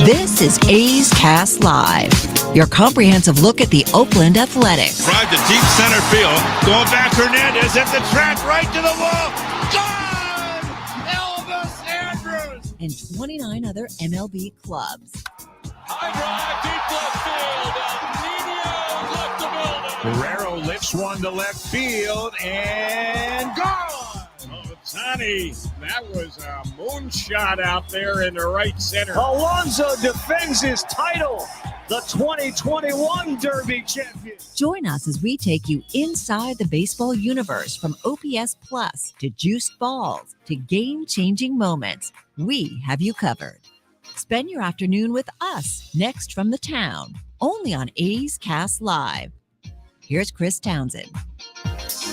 This is A's Cast Live, your comprehensive look at the Oakland Athletics. Drive to deep center field. Going back, Hernandez at the track, right to the wall. Gone! Elvis Andrews! And 29 other MLB clubs. High drive, deep left field. Nino left the building. Guerrero lifts one to left field and gone! Ohtani, that was a moonshot out there in the right center. Alonso defends his title, the 2021 Derby champion. Join us as we take you inside the baseball universe, from OPS Plus to juiced balls to game-changing moments. We have you covered. Spend your afternoon with us next from the town, only on A's Cast Live. Here's Chris Townsend.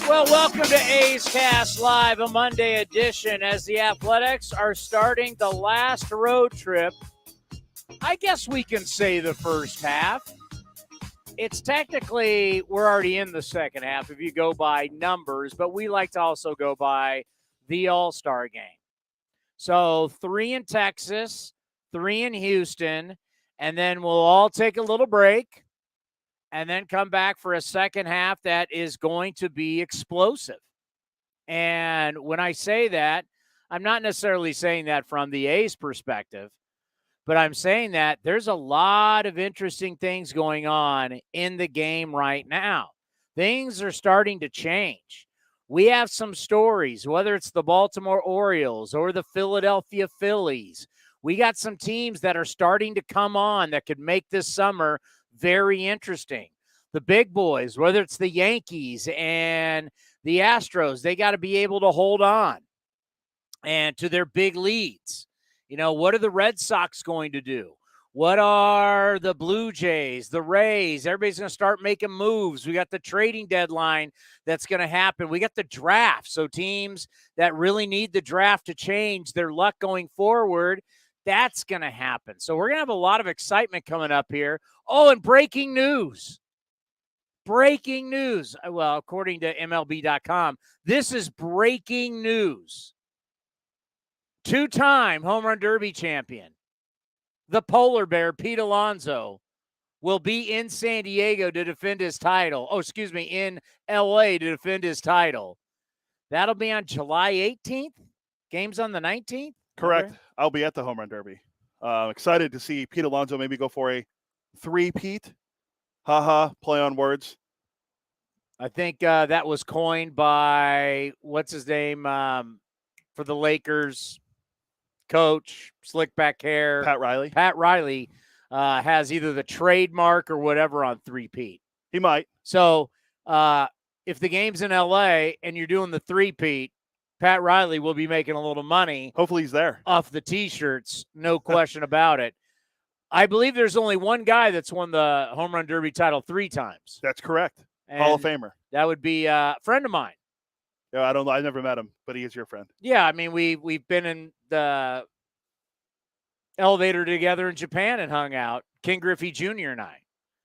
Well, welcome to A's Cast Live, a Monday edition, as the Athletics are starting the last road trip. I guess we can say the first half. It's technically, we're already in the second half if you go by numbers, but we like to also go by the All-Star game. So 3 in Texas, 3 in Houston, and then we'll all take a little break and then come back for a second half that is going to be explosive. And when I say that, I'm not necessarily saying that from the A's perspective, but I'm saying that there's a lot of interesting things going on in the game right now. Things are starting to change. We have some stories, whether it's the Baltimore Orioles or the Philadelphia Phillies. We got some teams that are starting to come on that could make this summer very interesting. The big boys, whether it's the Yankees and the Astros, they got to be able to hold on and to their big leads. You know, what are the Red Sox going to do? What are the Blue Jays, the Rays? Everybody's going to start making moves. We got the trading deadline that's going to happen. We got the draft. So teams that really need the draft to change their luck going forward, that's going to happen. So we're going to have a lot of excitement coming up here. Oh, and breaking news. Breaking news. Well, according to MLB.com, this is breaking news. 2-time home run derby champion, the polar bear, Pete Alonso, will be in San Diego to defend his title. In L.A. to defend his title. That'll be on July 18th. Game's on the 19th? Correct. Okay. I'll be at the home run derby. Excited to see Pete Alonso maybe go for a 3-peat. Play on words. I think that was coined by, what's his name, for the Lakers coach, slick back hair. Pat Riley. Pat Riley has either the trademark or whatever on 3-peat. He might. So if the game's in L.A. and you're doing the 3-peat, Pat Riley will be making a little money. Hopefully he's there. Off the T-shirts, no question about it. I believe there's only one guy that's won the home run derby title 3 times. That's correct. And Hall of Famer. That would be a friend of mine. Yeah, I never met him, but he is your friend. Yeah, I mean, we've been in the elevator together in Japan and hung out, King Griffey Jr. and I.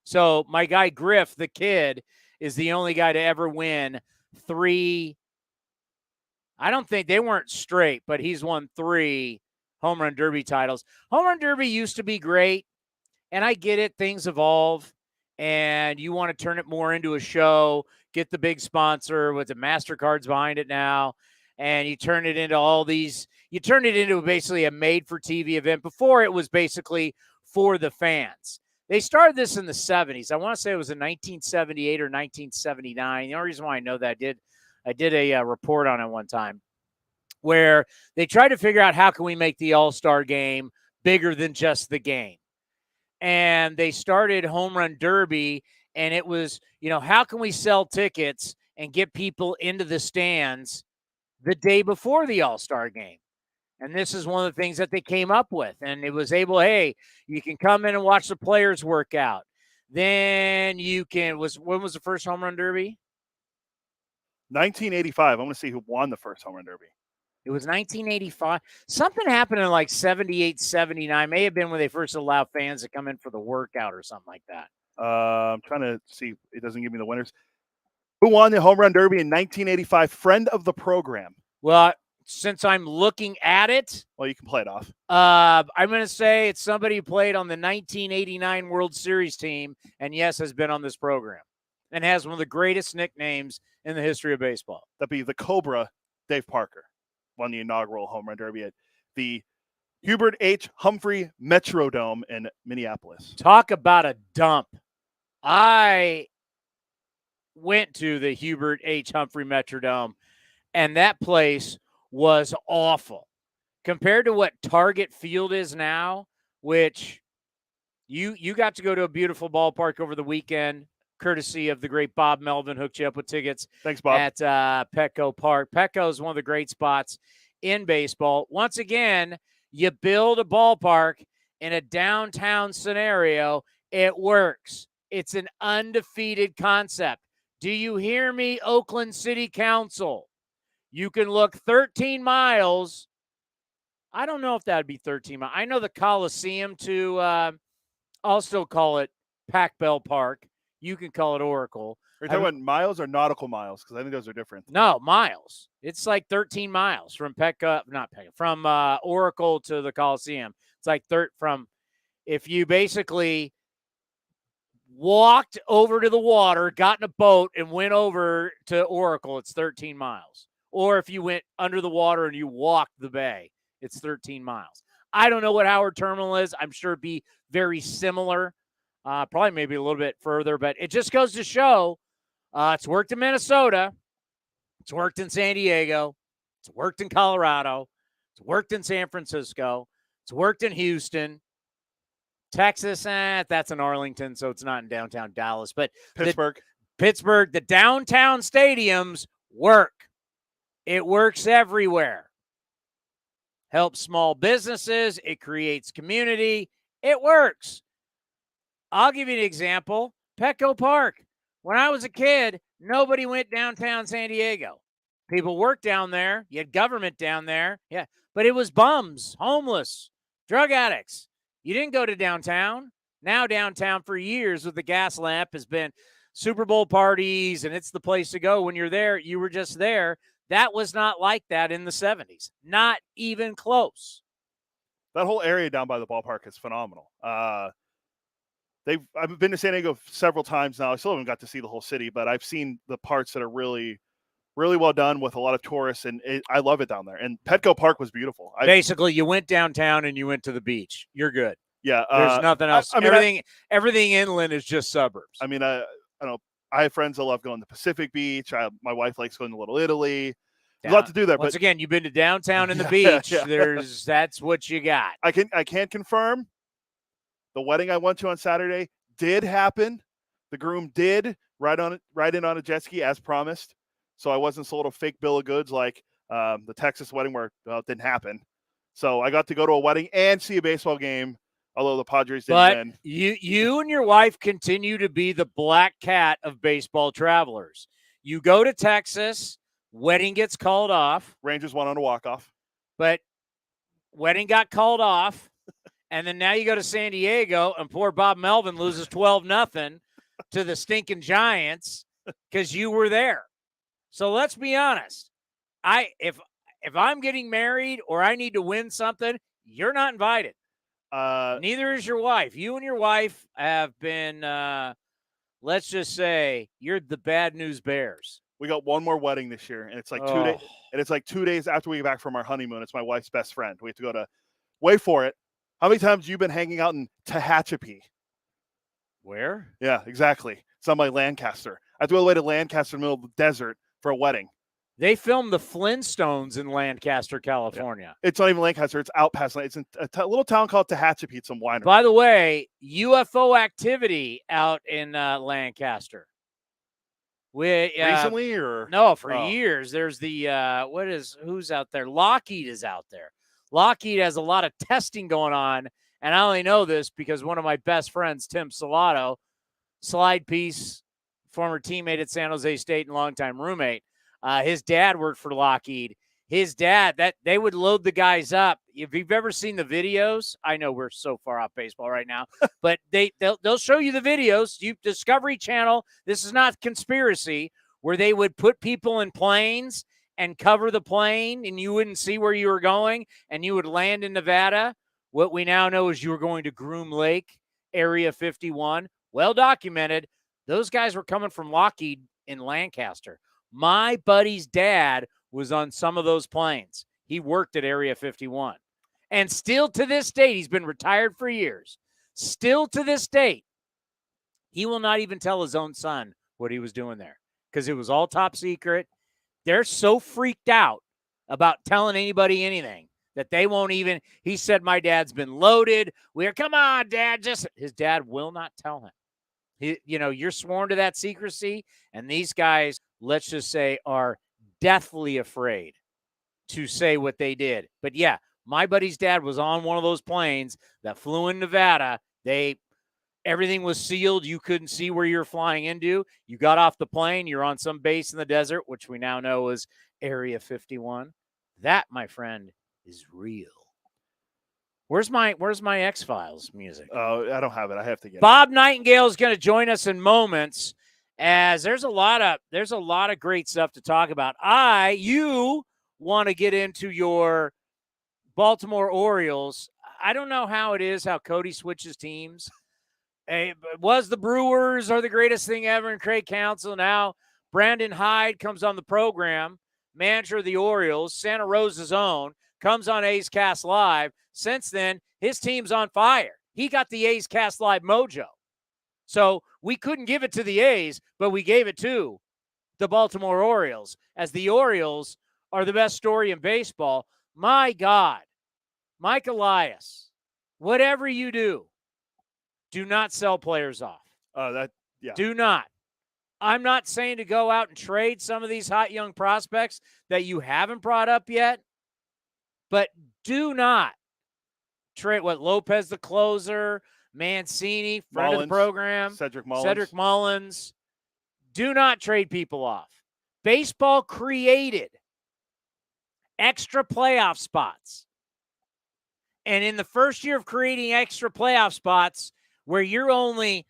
So my guy Griff, the kid, is the only guy to ever win 3. I don't think they weren't straight, but he's won 3 home run derby titles. Home run derby used to be great, and I get it. Things evolve, and you want to turn it more into a show, get the big sponsor with the MasterCards behind it now, and you turn it into all these – you turn it into basically a made-for-TV event. Before, it was basically for the fans. They started this in the 70s. I want to say it was in 1978 or 1979. The only reason why I know that I did a report on it one time, where they tried to figure out how can we make the All-Star game bigger than just the game. And they started Home Run Derby, and it was, how can we sell tickets and get people into the stands the day before the All-Star game? And this is one of the things that they came up with. And it was able, hey, you can come in and watch the players work out. Then you can, when was the first Home Run Derby? 1985. I want to see who won the first home run derby. It was 1985. Something happened in like 78, 79. May have been when they first allowed fans to come in for the workout or something like that. I'm trying to see. It doesn't give me the winners. Who won the home run derby in 1985? Friend of the program. Well, since I'm looking at it, Well, you can play it off. I'm going to say it's somebody who played on the 1989 World Series team and, yes, has been on this program and has one of the greatest nicknames in the history of baseball. That'd be the Cobra, Dave Parker, won the inaugural home run derby at the Hubert H. Humphrey Metrodome in Minneapolis. Talk about a dump. I went to the Hubert H. Humphrey Metrodome, and that place was awful. Compared to what Target Field is now, which you got to go to a beautiful ballpark over the weekend, courtesy of the great Bob Melvin, hooked you up with tickets. Thanks, Bob. At Petco Park. Petco is one of the great spots in baseball. Once again, you build a ballpark in a downtown scenario, it works. It's an undefeated concept. Do you hear me, Oakland City Council? You can look 13 miles. I don't know if that would be 13 miles. I know the Coliseum I'll still call it Pac Bell Park. You can call it Oracle. Are you talking about miles or nautical miles? Because I think those are different. No, miles. It's like 13 miles from from Oracle to the Coliseum. It's like if you basically walked over to the water, got in a boat, and went over to Oracle, it's 13 miles. Or if you went under the water and you walked the bay, it's 13 miles. I don't know what Howard Terminal is. I'm sure it'd be very similar, probably maybe a little bit further, but it just goes to show it's worked in Minnesota. It's worked in San Diego. It's worked in Colorado. It's worked in San Francisco. It's worked in Houston. Texas, that's in Arlington, so it's not in downtown Dallas. But Pittsburgh, the downtown stadiums work. It works everywhere. Helps small businesses. It creates community. It works. I'll give you an example. Petco Park. When I was a kid, nobody went downtown San Diego. People worked down there. You had government down there. Yeah, but it was bums, homeless, drug addicts. You didn't go to downtown. Now downtown for years with the gas lamp has been Super Bowl parties, and it's the place to go. When you're there, you were just there. That was not like that in the 70s. Not even close. that whole area down by the ballpark is phenomenal. I've been to San Diego several times now. I still haven't got to see the whole city, but I've seen the parts that are really, really well done with a lot of tourists, and I love it down there. And Petco Park was beautiful. Basically, you went downtown and you went to the beach. You're good. Yeah, there's nothing else. Everything inland is just suburbs. I mean, I know I have friends that love going to Pacific Beach. My wife likes going to Little Italy. There's a lot to do there. Once again, you've been to downtown and the beach. Yeah. That's what you got. I can't confirm. The wedding I went to on Saturday did happen. The groom did ride in on a jet ski as promised. So I wasn't sold a fake bill of goods like the Texas wedding where it didn't happen. So I got to go to a wedding and see a baseball game, although the Padres didn't win. You and your wife continue to be the black cat of baseball travelers. You go to Texas, wedding gets called off. Rangers won on a walk-off. But wedding got called off. And then now you go to San Diego, and poor Bob Melvin loses 12-0 to the stinking Giants because you were there. So let's be honest. If I'm getting married or I need to win something, you're not invited. Neither is your wife. You and your wife have been, let's just say, you're the bad news bears. We got one more wedding this year, and it's like 2 days. And it's like 2 days after we get back from our honeymoon. It's my wife's best friend. We have to go to, wait for it. How many times have you been hanging out in Tehachapi? Where? Yeah, exactly. It's on by Lancaster. I have to go all the way to Lancaster in the middle of the desert for a wedding. They filmed the Flintstones in Lancaster, California. Yeah. It's not even Lancaster. It's out past. It's in a little town called Tehachapi. It's some winery. By the way, UFO activity out in Lancaster. Recently or? No, for years. There's the, who's out there? Lockheed is out there. Lockheed has a lot of testing going on, and I only know this because one of my best friends, Tim Salato, slide piece, former teammate at San Jose State and longtime roommate, his dad worked for Lockheed. His dad, they would load the guys up. If you've ever seen the videos, I know we're so far off baseball right now, but they'll show you the videos. Discovery Channel, this is not conspiracy, where they would put people in planes and cover the plane and you wouldn't see where you were going and you would land in Nevada. What we now know is you were going to Groom Lake, Area 51. Well documented. Those guys were coming from Lockheed in Lancaster. My buddy's dad was on some of those planes. He worked at Area 51. And still to this date, he's been retired for years. Still to this date, he will not even tell his own son what he was doing there because it was all top secret. They're so freaked out about telling anybody anything that they won't even. He said, my dad's been loaded. Come on, Dad. His dad will not tell him. You're sworn to that secrecy, and these guys, let's just say, are deathly afraid to say what they did. But yeah, my buddy's dad was on one of those planes that flew in Nevada. Everything was sealed. You couldn't see where you were flying into. You got off the plane. You're on some base in the desert, which we now know is Area 51. That, my friend, is real. Where's my X-Files music? Oh, I don't have it. I have to get Bob Nightengale is going to join us in moments, as there's a lot of great stuff to talk about. You want to get into your Baltimore Orioles. I don't know how it is how Cody switches teams. Was the Brewers are the greatest thing ever in Craig Counsell. Now Brandon Hyde comes on the program, manager of the Orioles, Santa Rosa's own, comes on A's Cast Live. Since then, his team's on fire. He got the A's Cast Live mojo. So we couldn't give it to the A's, but we gave it to the Baltimore Orioles, as the Orioles are the best story in baseball. My God, Mike Elias, whatever you do not sell players off. Do not. I'm not saying to go out and trade some of these hot young prospects that you haven't brought up yet, but do not trade Lopez, the closer, Mancini, friend of the program, Cedric Mullins. Do not trade people off. Baseball created extra playoff spots. And in the first year of creating extra playoff spots, where you're only,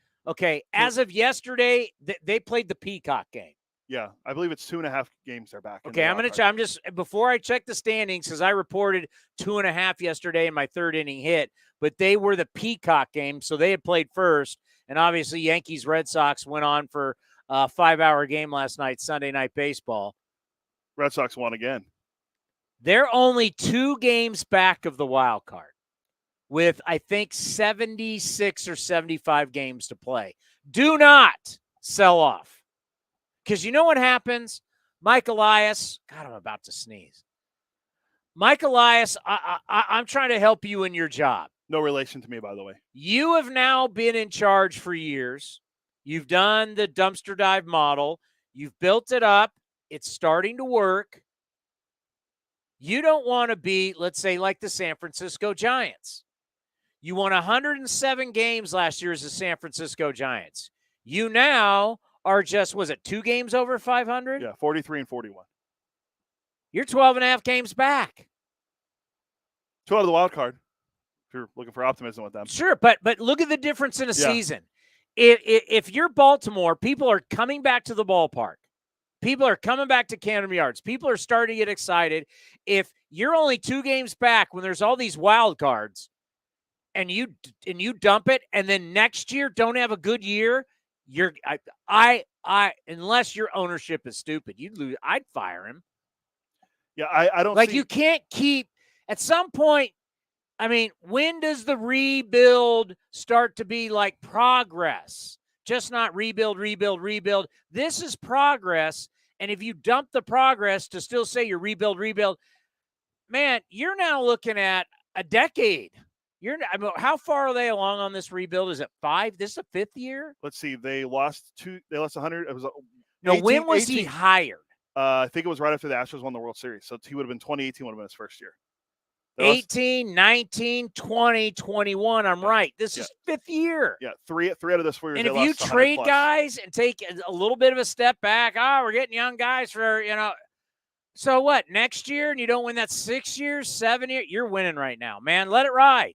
as of yesterday, they played the Peacock game. Yeah, I believe it's 2.5 games they're back. Okay, I'm just, before I check the standings, because I reported 2.5 yesterday in my third inning hit, but they were the Peacock game, so they had played first, and obviously Yankees Red Sox went on for a 5-hour game last night, Sunday Night Baseball. Red Sox won again. They're only 2 games back of the wild card, with, I think, 76 or 75 games to play. Do not sell off. Because you know what happens? Mike Elias, God, I'm about to sneeze. Mike Elias, I'm trying to help you in your job. No relation to me, by the way. You have now been in charge for years. You've done the dumpster dive model. You've built it up. It's starting to work. You don't want to be, let's say, like the San Francisco Giants. You won 107 games last year as the San Francisco Giants. You now are just, was it 2 games over 500? Yeah, 43 and 41. You're 12 and a half games back. 2 out of the wild card, if you're looking for optimism with them. Sure, but look at the difference in a season. If you're Baltimore, people are coming back to the ballpark. People are coming back to Camden Yards. People are starting to get excited. If you're only 2 games back when there's all these wild cards, and you dump it, and then next year don't have a good year, unless your ownership is stupid, you'd lose. I'd fire him. Yeah, I don't like you can't keep at some point. I mean, when does the rebuild start to be like progress? Just not rebuild. This is progress. And if you dump the progress to still say you rebuild, man, you're now looking at a decade. How far are they along on this rebuild? Is it 5? This is the 5th year? Let's see. They lost 100. It was when was he hired? I think it was right after the Astros won the World Series. So he would have been 2018 would have been his first year. 18, 19, 20, 21. I'm right. This is 5th year. Yeah, three out of those 4 years. And if you trade guys and take a little bit of a step back, we're getting young guys for, so what? Next year and you don't win that 6 years, 7 years, you're winning right now, man. Let it ride.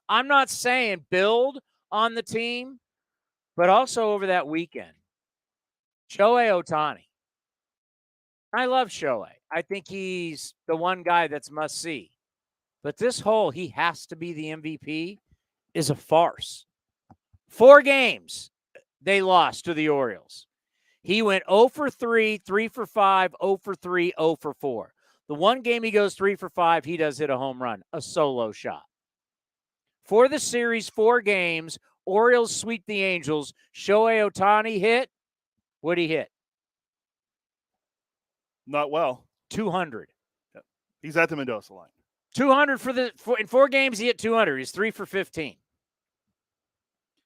I'm not saying build on the team, but also over that weekend, Shohei Ohtani. I love Shohei. I think he's the one guy that's must see. But this whole he has to be the MVP is a farce. 4 games they lost to the Orioles. He went 0 for 3, 3 for 5, 0 for 3, 0 for 4. The one game he goes 3 for 5, he does hit a home run, a solo shot. For the series, 4 games, Orioles sweep the Angels. Shohei Ohtani hit. What'd he hit? Not well. 200. He's at the Mendoza line. 200 in 4 games, he hit 200. He's 3 for 15.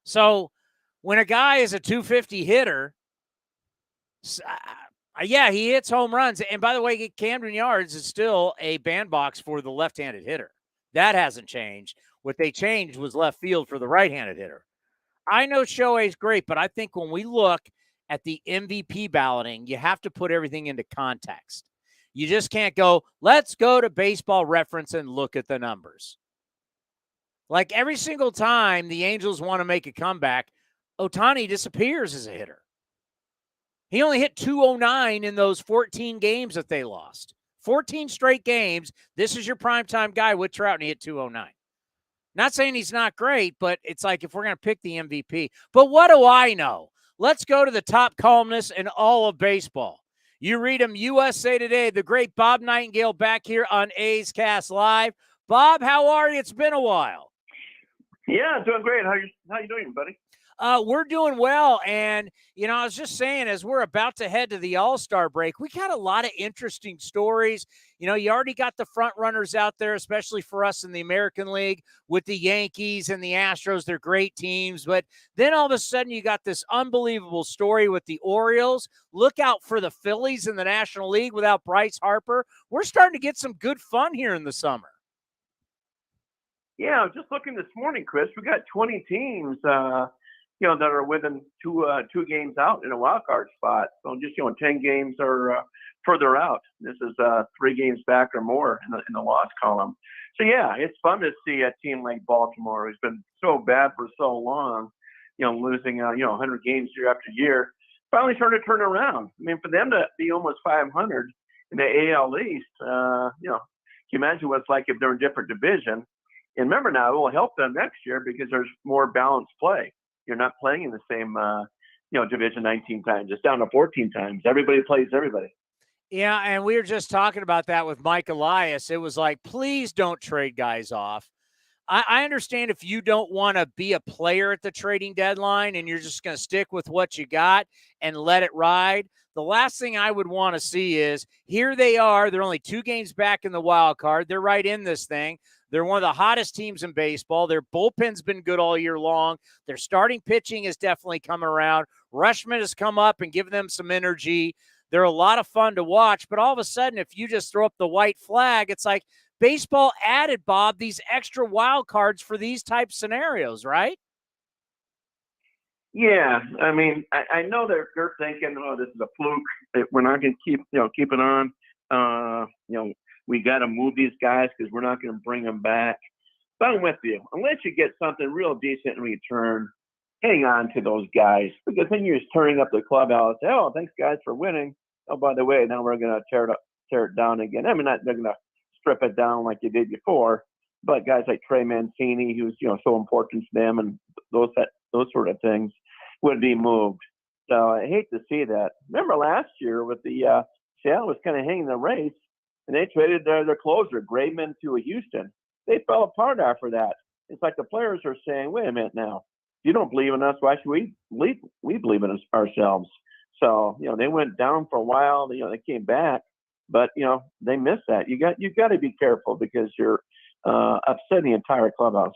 So when a guy is a 250 hitter, yeah, he hits home runs. And by the way, Camden Yards is still a bandbox for the left-handed hitter. That hasn't changed. What they changed was left field for the right-handed hitter. I know Shohei's great, but I think when we look at the MVP balloting, you have to put everything into context. You just can't go, let's go to Baseball Reference and look at the numbers. Like every single time the Angels want to make a comeback, Ohtani disappears as a hitter. He only hit 209 in those 14 games that they lost. 14 straight games. This is your primetime guy with Trout, and he hit 209. Not saying he's not great, but it's like if we're going to pick the MVP. But what do I know? Let's go to the top columnist in all of baseball. You read him, USA Today, the great Bob Nightengale back here on A's Cast Live. Bob, how are you? It's been a while. Yeah, doing great. How you doing, buddy? We're doing well. And, I was just saying, as we're about to head to the All-Star break, we got a lot of interesting stories. You already got the front runners out there, especially for us in the American League with the Yankees and the Astros. They're great teams. But then all of a sudden you got this unbelievable story with the Orioles. Look out for the Phillies in the National League without Bryce Harper. We're starting to get some good fun here in the summer. Yeah, I was just looking this morning, Chris. We got 20 teams, that are within two games out in a wild card spot. So just 10 games are further out. This is 3 games back or more in the loss column. So yeah, it's fun to see a team like Baltimore, who's been so bad for so long, losing 100 games year after year, finally starting to turn around. I mean, for them to be almost 500 in the AL East, can you imagine what it's like if they're in a different division? And remember now, it will help them next year because there's more balanced play. You're not playing in the same, division 19 times. It's down to 14 times. Everybody plays everybody. Yeah, and we were just talking about that with Mike Elias. It was like, please don't trade guys off. I understand if you don't want to be a player at the trading deadline and you're just going to stick with what you got and let it ride. The last thing I would want to see is here they are. They're only 2 games back in the wild card. They're right in this thing. They're one of the hottest teams in baseball. Their bullpen's been good all year long. Their starting pitching has definitely come around. Rutschman has come up and given them some energy. They're a lot of fun to watch. But all of a sudden, if you just throw up the white flag, it's like baseball added, Bob, these extra wild cards for these type scenarios, right? Yeah, I mean, I know they're thinking, oh, this is a fluke. We're not going to keep it on. We got to move these guys because we're not going to bring them back. But I'm with you. Unless you get something real decent in return, hang on to those guys. Because then you're just turning up the clubhouse. Oh, thanks, guys, for winning. Oh, by the way, now we're going to tear it down again. I mean, they're going to strip it down like you did before. But guys like Trey Mancini, who's so important to them, and those sort of things would be moved. So I hate to see that. Remember last year with the Seattle was kind of hanging the race, and they traded their closer, Graveman, to Houston. They fell apart after that. It's like the players are saying, wait a minute now. If you don't believe in us, why should we believe? We believe in ourselves. So, they went down for a while. They came back. But, they missed that. You got to be careful because you're upsetting the entire clubhouse.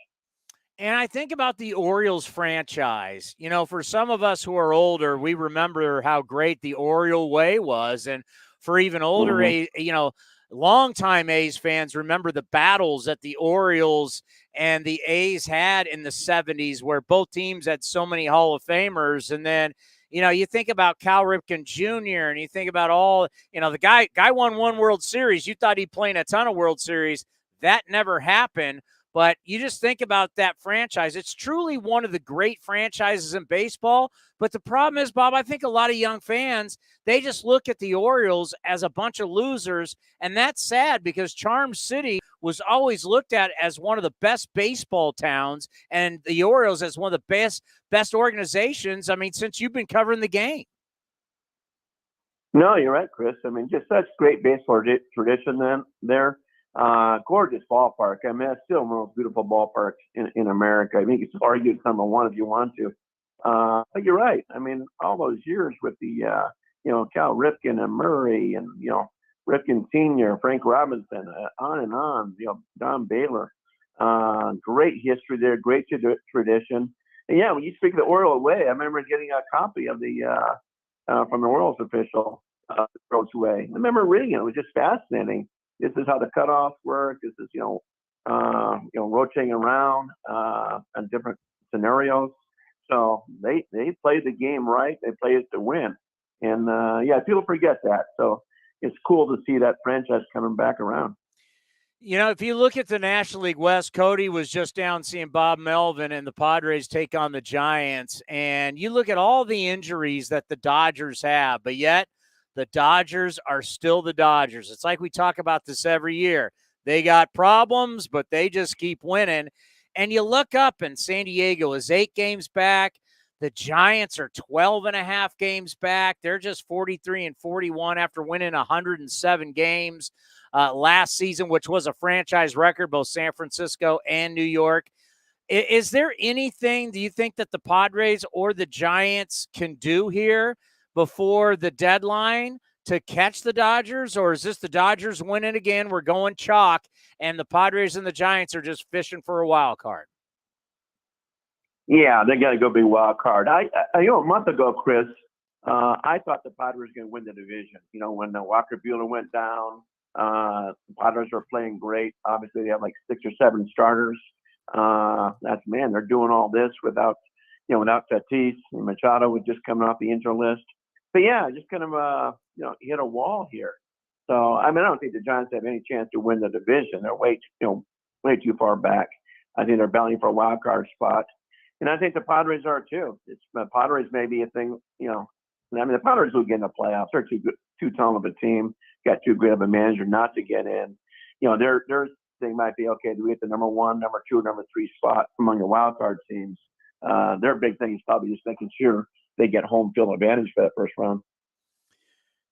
And I think about the Orioles franchise. For some of us who are older, we remember how great the Oriole way was. And for even older, longtime A's fans remember the battles that the Orioles and the A's had in the 70s where both teams had so many Hall of Famers. And then, you think about Cal Ripken Jr. and you think about all, the guy won 1 World Series. You thought he'd play in a ton of World Series. that never happened. But you just think about that franchise. It's truly one of the great franchises in baseball. But the problem is, Bob, I think a lot of young fans, they just look at the Orioles as a bunch of losers. And that's sad because Charm City was always looked at as one of the best baseball towns, and the Orioles as one of the best organizations, I mean, since you've been covering the game. No, you're right, Chris. I mean, just such great baseball tradition there. Gorgeous ballpark. I mean, it's still one of the most beautiful ballparks in America. I think it's argue it's number one if you want to. But you're right. I mean, all those years with the, Cal Ripken and Murray and, Ripken Sr., Frank Robinson, on and on, Don Baylor. Great history there, great tradition. And yeah, when you speak of the Oriole way, I remember getting a copy of the, from the Orioles official, Orioles way. I remember reading it. It was just fascinating. This is how the cutoffs work. This is, rotating around on different scenarios. So they played the game right. They played it to win. And, people forget that. So it's cool to see that franchise coming back around. If you look at the National League West, Cody was just down seeing Bob Melvin and the Padres take on the Giants. And you look at all the injuries that the Dodgers have, but yet the Dodgers are still the Dodgers. It's like we talk about this every year. They got problems, but they just keep winning. And you look up and San Diego is 8 games back. The Giants are 12.5 games back. They're just 43-41 after winning 107 games last season, which was a franchise record, both San Francisco and New York. Is there anything, do you think, that the Padres or the Giants can do here before the deadline to catch the Dodgers? Or is this the Dodgers winning again? We're going chalk, and the Padres and the Giants are just fishing for a wild card. Yeah, they got to go be wild card. A month ago, Chris, I thought the Padres were going to win the division. When Walker Buehler went down, the Padres were playing great. Obviously, they have like 6 or 7 starters. They're doing all this without Tatis. Machado was just coming off the injury list. But yeah, just kind of, hit a wall here. So, I don't think the Giants have any chance to win the division. They're way too far back. I think they're battling for a wild card spot. And I think the Padres are too. The Padres may be a thing, the Padres will get in the playoffs. They're too tall of a team, got too great of a manager not to get in. Their thing might be, okay, do we get the number 1, number 2, number 3 spot among the wild card teams? Their big thing is probably just making sure they get home field advantage for that first round.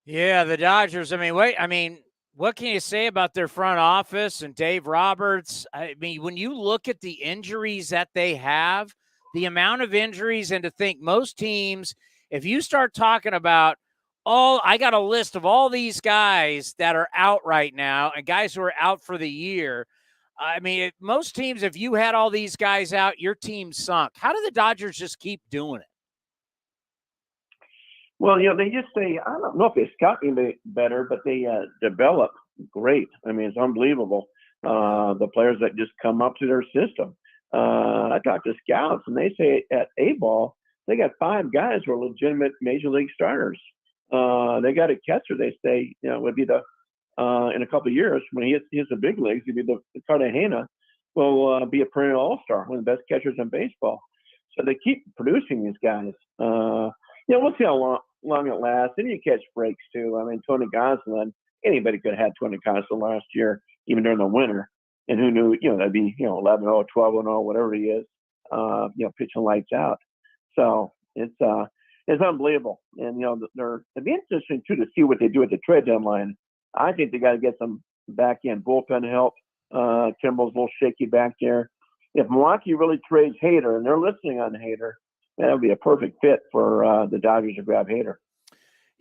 Yeah, the Dodgers, what can you say about their front office and Dave Roberts? When you look at the injuries that they have, the amount of injuries, and to think most teams, if you start talking about I got a list of all these guys that are out right now and guys who are out for the year. Most teams, if you had all these guys out, your team sunk. How do the Dodgers just keep doing it? Well, they just I don't know if they scout any better, but they develop great. It's unbelievable. The players that just come up to their system. I talked to scouts, and they say at A-ball, they got 5 guys who are legitimate major league starters. They got a catcher, they say, would be the in a couple of years when he hits the big leagues, he'd be the Cartagena will be a perennial all-star, one of the best catchers in baseball. So they keep producing these guys. We'll see how long it lasts. And you catch breaks too. Tony Gonsolin, anybody could have had Tony Gonsolin last year, even during the winter. And who knew, that'd be, 11-0, 12-0, whatever he is, pitching lights out. So it's unbelievable. And, it'd be interesting too to see what they do at the trade deadline. I think they got to get some back end bullpen help. Kimball's a little shaky back there. If Milwaukee really trades Hader, and they're listening on Hader, that would be a perfect fit for the Dodgers to grab Hader.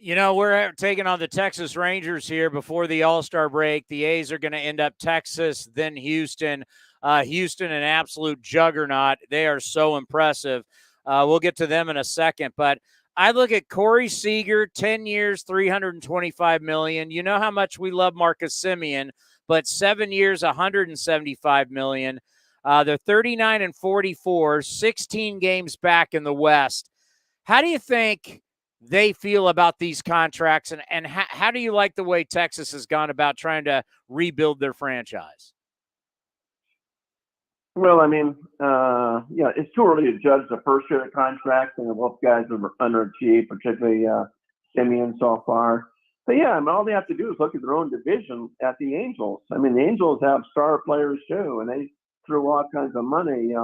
We're taking on the Texas Rangers here before the All-Star break. The A's are going to end up Texas, then Houston. Houston, an absolute juggernaut. They are so impressive. We'll get to them in a second. But I look at Corey Seager, 10 years, $325 million. You know how much we love Marcus Semien, but 7 years, $175 million. They're 39-44, 16 games back in the West. How do you think they feel about these contracts, and how do you like the way Texas has gone about trying to rebuild their franchise? Well, I mean, it's too early to judge the first year of contracts, and both guys are underachieved, particularly Simeon so far. But yeah, I mean, all they have to do is look at their own division at the Angels. I mean, the Angels have star players too, and they threw all kinds of money,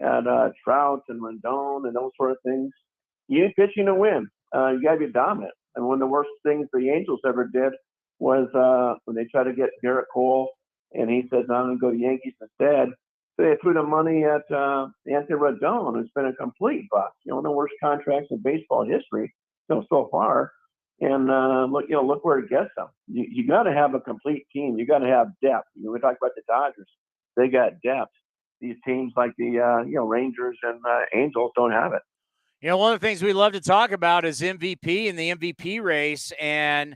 at Trout and Rendon and those sort of things. You ain't pitching to win. You got to be dominant. And one of the worst things the Angels ever did was when they tried to get Garrett Cole, and he said, "No, I'm going to go to the Yankees instead." So they threw the money at Anthony Rendon, who's been a complete bust. One of the worst contracts in baseball history, so far. And look where it gets them. You got to have a complete team. You got to have depth. We talk about the Dodgers; they got depth. These teams like the Rangers and Angels don't have it. One of the things we love to talk about is MVP and the MVP race. And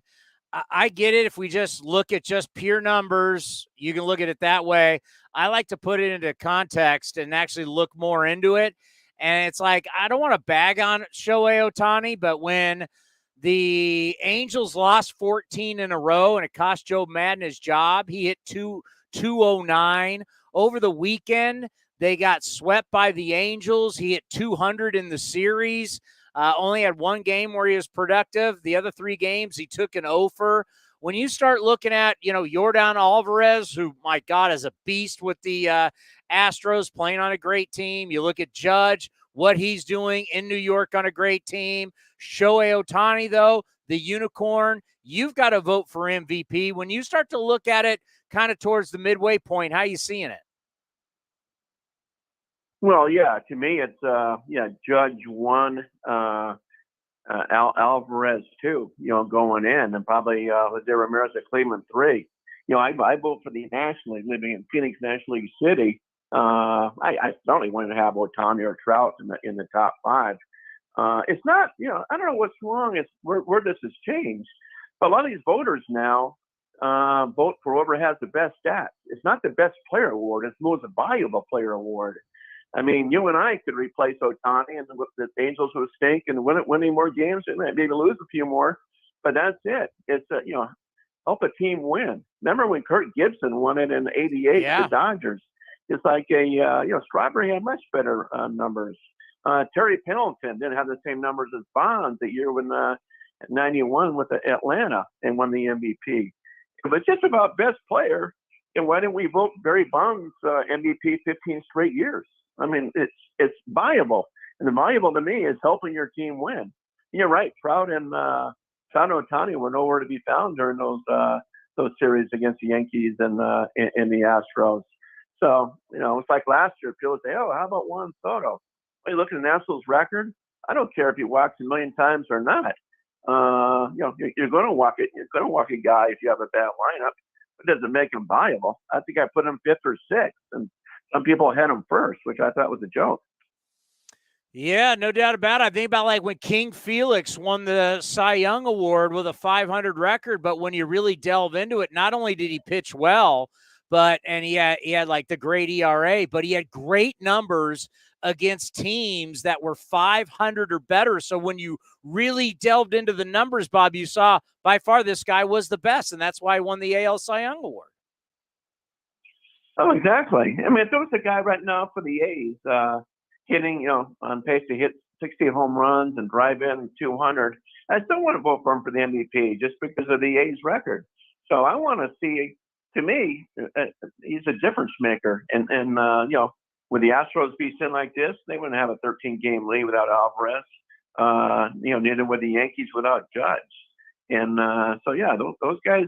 I get it. If we just look at just pure numbers, you can look at it that way. I like to put it into context and actually look more into it. And it's like, I don't want to bag on Shohei Ohtani, but when the Angels lost 14 in a row and it cost Joe Madden his job, he hit 209. Over the weekend, they got swept by the Angels. He hit 200 in the series. Only had one game where he was productive. The other 3 games, he took an offer. When you start looking at, Yordan Alvarez, who, my God, is a beast with the Astros, playing on a great team. You look at Judge, what he's doing in New York on a great team. Shohei Ohtani, though, the unicorn, you've got to vote for MVP. When you start to look at it kind of towards the midway point, how are you seeing it? Well, yeah, to me, it's Judge 1, Alvarez 2, going in, and probably Jose Ramirez at Cleveland 3. I vote for the National League, living in Phoenix, National League City. I certainly want to have Ohtani or Trout in the top 5. It's not, I don't know what's wrong. It's where this has changed. But a lot of these voters now vote for whoever has the best stats. It's not the best player award. It's the most valuable player award. I mean, you and I could replace Ohtani, and the Angels would stink and winning more games and maybe lose a few more. But that's it. It's help a team win. Remember when Kirk Gibson won it in '88, the Dodgers? It's like Strawberry had much better numbers. Terry Pendleton didn't have the same numbers as Bonds that year when '91 with Atlanta and won the MVP. If it's just about best player, then why didn't we vote Barry Bonds MVP 15 straight years? I mean, it's viable, and the valuable to me is helping your team win. And you're right, Trout and Ohtani were nowhere to be found during those series against the Yankees and the Astros. So it's like last year. People say, "Oh, how about Juan Soto?" When you look at the Nationals' record, I don't care if he walks a million times or not. You're going to walk it. You're going to walk a guy if you have a bad lineup. It doesn't make him viable. I think I put him 5th or 6th, and some people had him 1st, which I thought was a joke. Yeah, no doubt about it. I think about like when King Felix won the Cy Young Award with a 500 record, but when you really delve into it, not only did he pitch well, and he had like the great ERA, but he had great numbers against teams that were 500 or better. So when you really delved into the numbers, Bob, you saw by far this guy was the best, and that's why he won the AL Cy Young Award. Oh, exactly. I mean, if there was a guy right now for the A's hitting, on pace to hit 60 home runs and drive in 200, I still want to vote for him for the MVP just because of the A's record. So I want to see, to me, he's a difference maker. And would the Astros be sitting like this? They wouldn't have a 13-game lead without Alvarez. Neither would the Yankees without Judge. And those guys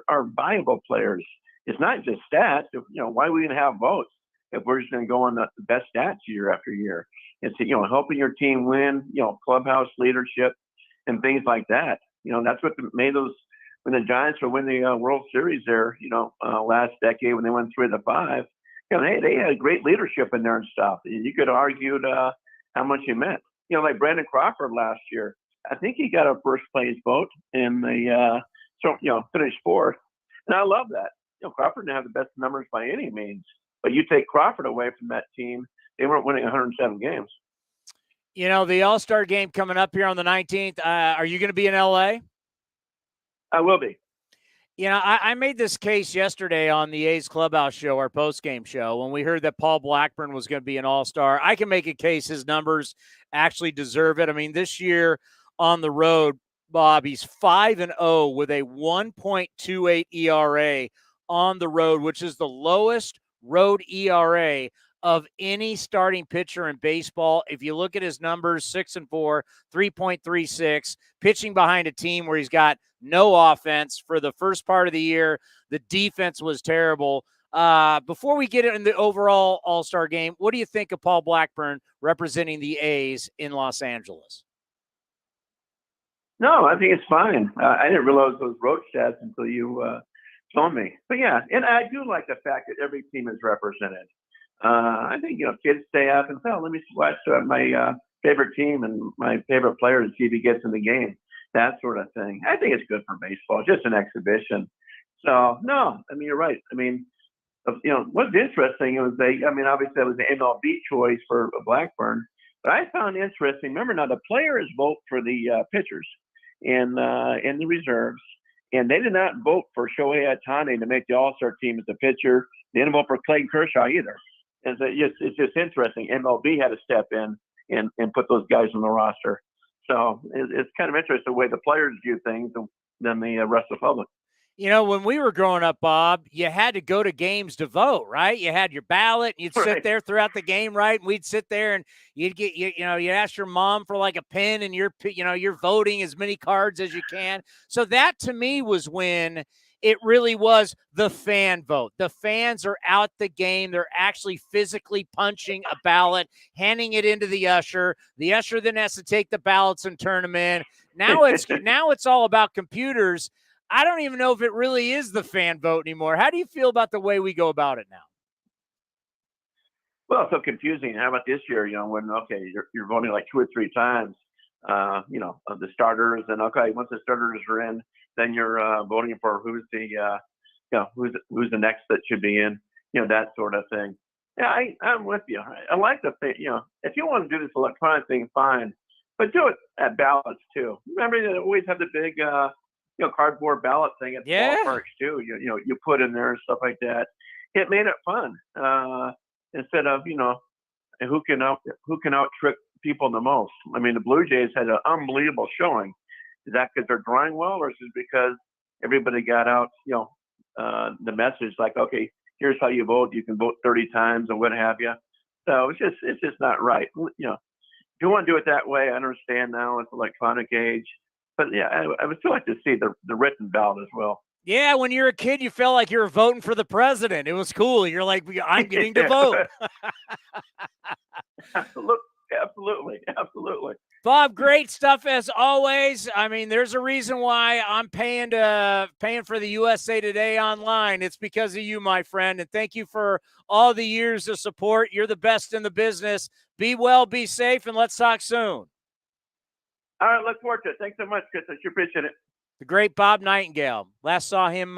are viable players. It's not just stats. Why we even have votes if we're just going to go on the best stats year after year? It's helping your team win. Clubhouse leadership and things like that. That's what made those when the Giants were winning the World Series there. Last decade when they went 3 of the 5. They had great leadership in there and stuff. You could argue how much it meant. Like Brandon Crawford last year. I think he got a first place vote in the finished 4th, and I love that. Crawford didn't have the best numbers by any means, but you take Crawford away from that team, they weren't winning 107 games. The All-Star game coming up here on the 19th. Are you going to be in LA? I will be. You know, I made this case yesterday on the A's Clubhouse show, our post-game show, when we heard that Paul Blackburn was going to be an all-star. I can make a case his numbers actually deserve it. I mean, this year on the road, Bob, he's 5-0 with a 1.28 ERA on the road, which is the lowest road ERA of any starting pitcher in baseball. If you look at his numbers, 6-4, 3.36, pitching behind a team where he's got no offense for the first part of the year. The defense was terrible. Before we get into the overall All-Star game, what do you think of Paul Blackburn representing the A's in Los Angeles? No, I think it's fine. I didn't realize those road stats until you told me. But yeah, and I do like the fact that every team is represented. I think, kids stay up and say, let me watch my favorite team and my favorite player and see if he gets in the game. That sort of thing. I think it's good for baseball, just an exhibition. So, no, I mean, you're right. I mean, what's interesting was obviously that was the MLB choice for Blackburn, but I found interesting, remember now the players vote for the pitchers and the reserves, and they did not vote for Shohei Ohtani to make the All-Star team as a pitcher. They didn't vote for Clayton Kershaw either. And so it's just interesting. MLB had to step in and put those guys on the roster. So it's kind of interesting the way the players view things than the rest of the public. You know, when we were growing up, Bob, you had to go to games to vote, right? You had your ballot, and you'd sit there throughout the game, right? And we'd sit there, and you'd get, you'd ask your mom for like a pen, and you're voting as many cards as you can. So that to me was when it really was the fan vote. The fans are out the game. They're actually physically punching a ballot, handing it into the usher. The usher then has to take the ballots and turn them in. Now it's all about computers. I don't even know if it really is the fan vote anymore. How do you feel about the way we go about it now? Well, it's so confusing. How about this year, when, you're voting like 2 or 3 times, the starters, and once the starters are in, then you're voting for who's the next that should be in, that sort of thing. Yeah, I'm with you. I like the thing, if you want to do this electronic thing, fine, but do it at ballots too. Remember, they always have the big, cardboard ballot thing at ballparks too. You put in there and stuff like that. It made it fun instead of who can out trick people the most. I mean, the Blue Jays had an unbelievable showing. Is that because they're drawing well, or is it because everybody got out, the message like, okay, here's how you vote. You can vote 30 times and what have you. So it's just not right. If you want to do it that way, I understand now it's electronic age. But yeah, I would still like to see the written ballot as well. Yeah, when you're a kid, you felt like you were voting for the president. It was cool. You're like, I'm getting to vote. Absolutely. Bob, great stuff as always. I mean, there's a reason why I'm paying for the USA Today online. It's because of you, my friend. And thank you for all the years of support. You're the best in the business. Be well, be safe, and let's talk soon. All right, look forward to it. Thanks so much, Chris. I sure appreciate it. The great Bob Nightengale. Last saw him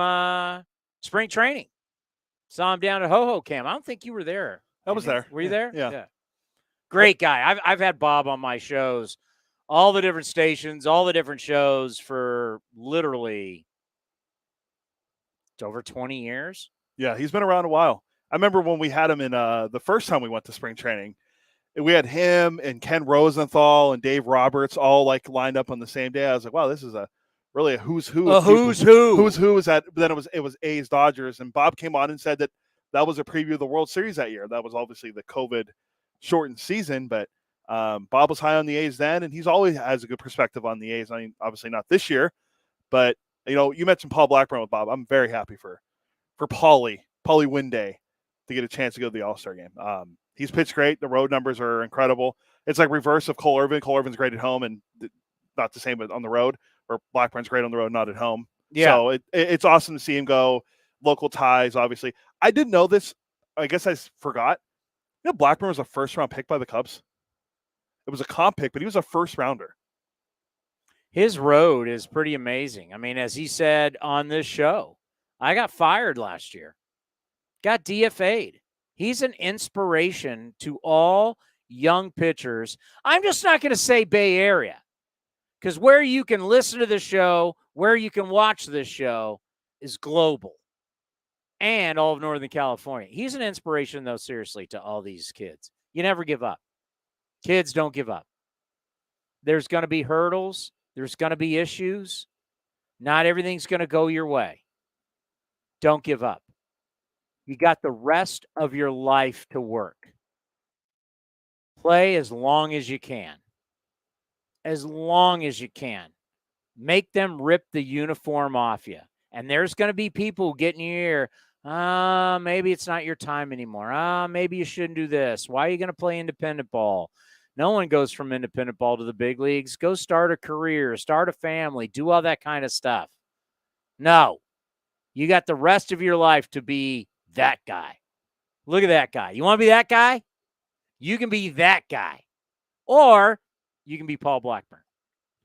spring training. Saw him down at Ho-Ho Camp. I don't think you were there. I was there. Were you there? Yeah. Great guy. I've had Bob on my shows, all the different stations, all the different shows for literally over 20 years. Yeah, he's been around a while. I remember when we had him in the first time we went to spring training. We had him and Ken Rosenthal and Dave Roberts all like lined up on the same day. I was like, wow, this is really a who's who. Who's who. Who's who is that? But then it was A's Dodgers, and Bob came on and said that was a preview of the World Series that year. That was obviously the COVID shortened season, but Bob was high on the A's then, and he's always has a good perspective on the A's. I mean, obviously not this year, but you mentioned Paul Blackburn with Bob. I'm very happy for Paulie Winday to get a chance to go to the All-Star game. He's pitched great. The road numbers are incredible. It's like reverse of Cole Irvin. Cole Irvin's great at home and not the same on the road, or Blackburn's great on the road, not at home. Yeah. So it's awesome to see him go. Local ties, obviously. I didn't know this. I guess I forgot. Blackburn was a first-round pick by the Cubs. It was a comp pick, but he was a first-rounder. His road is pretty amazing. I mean, as he said on this show, I got fired last year. Got DFA'd. He's an inspiration to all young pitchers. I'm just not going to say Bay Area, because where you can listen to the show, where you can watch this show, is global and all of Northern California. He's an inspiration, though, seriously, to all these kids. You never give up. Kids don't give up. There's going to be hurdles. There's going to be issues. Not everything's going to go your way. Don't give up. You got the rest of your life to work. Play as long as you can. As long as you can. Make them rip the uniform off you. And there's going to be people getting in your ear, maybe it's not your time anymore. Maybe you shouldn't do this. Why are you going to play independent ball? No one goes from independent ball to the big leagues. Go start a career, start a family, do all that kind of stuff. No. You got the rest of your life to be that guy. Look at that guy. You want to be that guy? You can be that guy. Or you can be Paul Blackburn.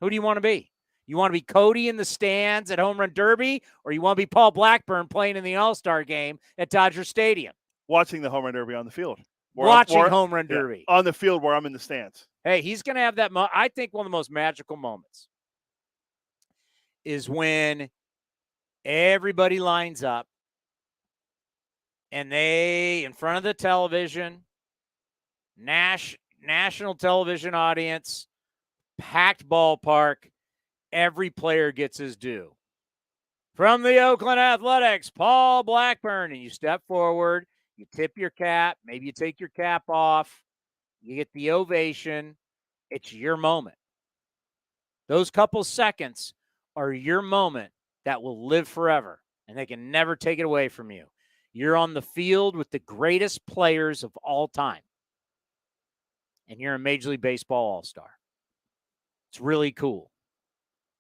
Who do you want to be? You want to be Cody in the stands at Home Run Derby, or you want to be Paul Blackburn playing in the All-Star game at Dodger Stadium? Watching the Home Run Derby on the field. Home Run Derby. On the field where I'm in the stands. Hey, he's going to have that. I think one of the most magical moments is when everybody lines up and they, in front of the television, national television audience, packed ballpark, every player gets his due. From the Oakland Athletics, Paul Blackburn, and you step forward, you tip your cap, maybe you take your cap off, you get the ovation. It's your moment. Those couple seconds are your moment that will live forever, and they can never take it away from you. You're on the field with the greatest players of all time, and you're a Major League Baseball All-Star. It's really cool.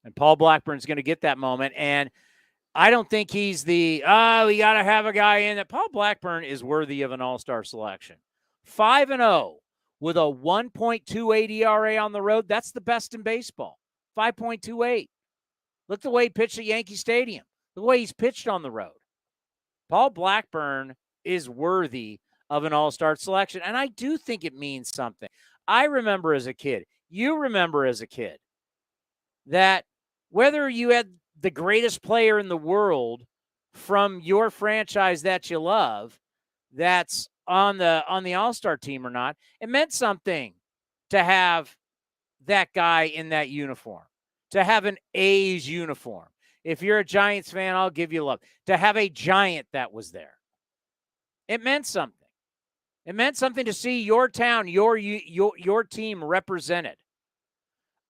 And Paul Blackburn's going to get that moment, and I don't think he's we got to have a guy in that. Paul Blackburn is worthy of an all-star selection. 5-0 with a 1.28 ERA on the road. That's the best in baseball. 5.28. Look the way he pitched at Yankee Stadium. The way he's pitched on the road. Paul Blackburn is worthy of an all-star selection, and I do think it means something. I remember as a kid, you remember as a kid, that whether you had the greatest player in the world from your franchise that you love that's on the All-Star team or not, it meant something to have that guy in that uniform, to have an A's uniform. If you're a Giants fan, I'll give you love. To have a Giant that was there. It meant something. It meant something to see your town, your team represented.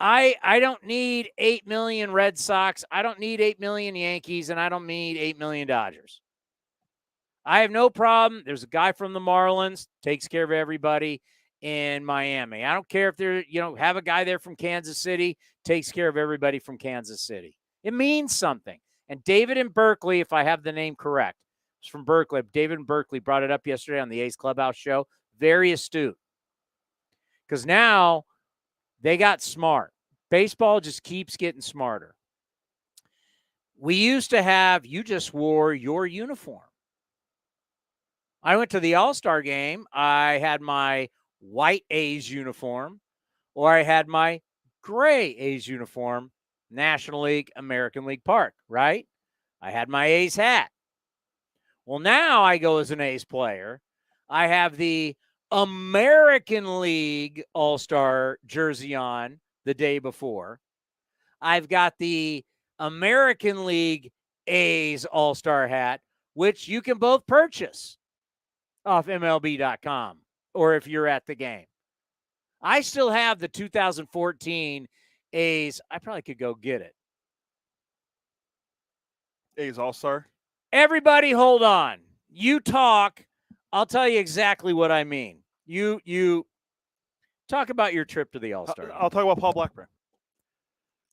I don't need 8 million Red Sox. I don't need 8 million Yankees, and I don't need 8 million Dodgers. I have no problem. There's a guy from the Marlins, takes care of everybody in Miami. I don't care if they're, have a guy there from Kansas City, takes care of everybody from Kansas City. It means something. And David in Berkeley, if I have the name correct, it's from Berkeley. David in Berkeley brought it up yesterday on the A's Clubhouse show. Very astute. Because now they got smart. Baseball just keeps getting smarter. We used to have, you just wore your uniform. I went to the All-Star game. I had my white A's uniform, or I had my gray A's uniform, National League, American League Park, right? I had my A's hat. Well, now I go as an A's player. I have the American League All-Star jersey on the day before. I've got the American League A's All-Star hat, which you can both purchase off MLB.com or if you're at the game. I still have the 2014 A's. I probably could go get it. A's All-Star? Everybody hold on. You talk. I'll tell you exactly what I mean. You talk about your trip to the All-Star. I'll talk about Paul Blackburn.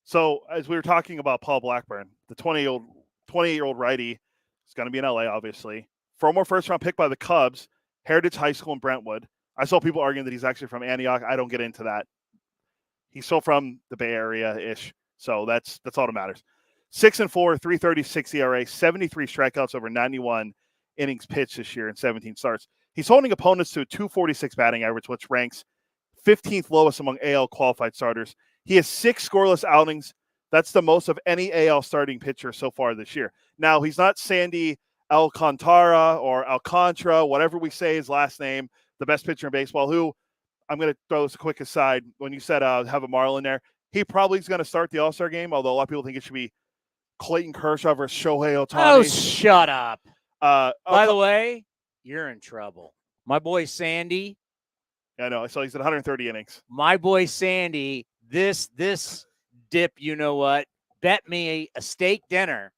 So, as we were talking about Paul Blackburn, the 28-year-old righty is going to be in LA, obviously. Former first-round pick by the Cubs, Heritage High School in Brentwood. I saw people arguing that he's actually from Antioch. I don't get into that. He's still from the Bay Area-ish, so that's all that matters. 6-4, 3.36 ERA, 73 strikeouts over 91 innings pitched this year in 17 starts. He's holding opponents to a 246 batting average, which ranks 15th lowest among AL qualified starters. He has 6 scoreless outings That's the most of any AL starting pitcher so far this year. Now, he's not Sandy Alcantara or Alcantara, whatever we say his last name, the best pitcher in baseball, who I'm going to throw this a quick aside. When you said have a Marlin there, he probably is going to start the All-Star game, although a lot of people think it should be Clayton Kershaw versus Shohei Ohtani. Oh, shut up. By the way, you're in trouble. My boy Sandy. I know. So he's at 130 innings. My boy Sandy, this dip, you know what, bet me a steak dinner.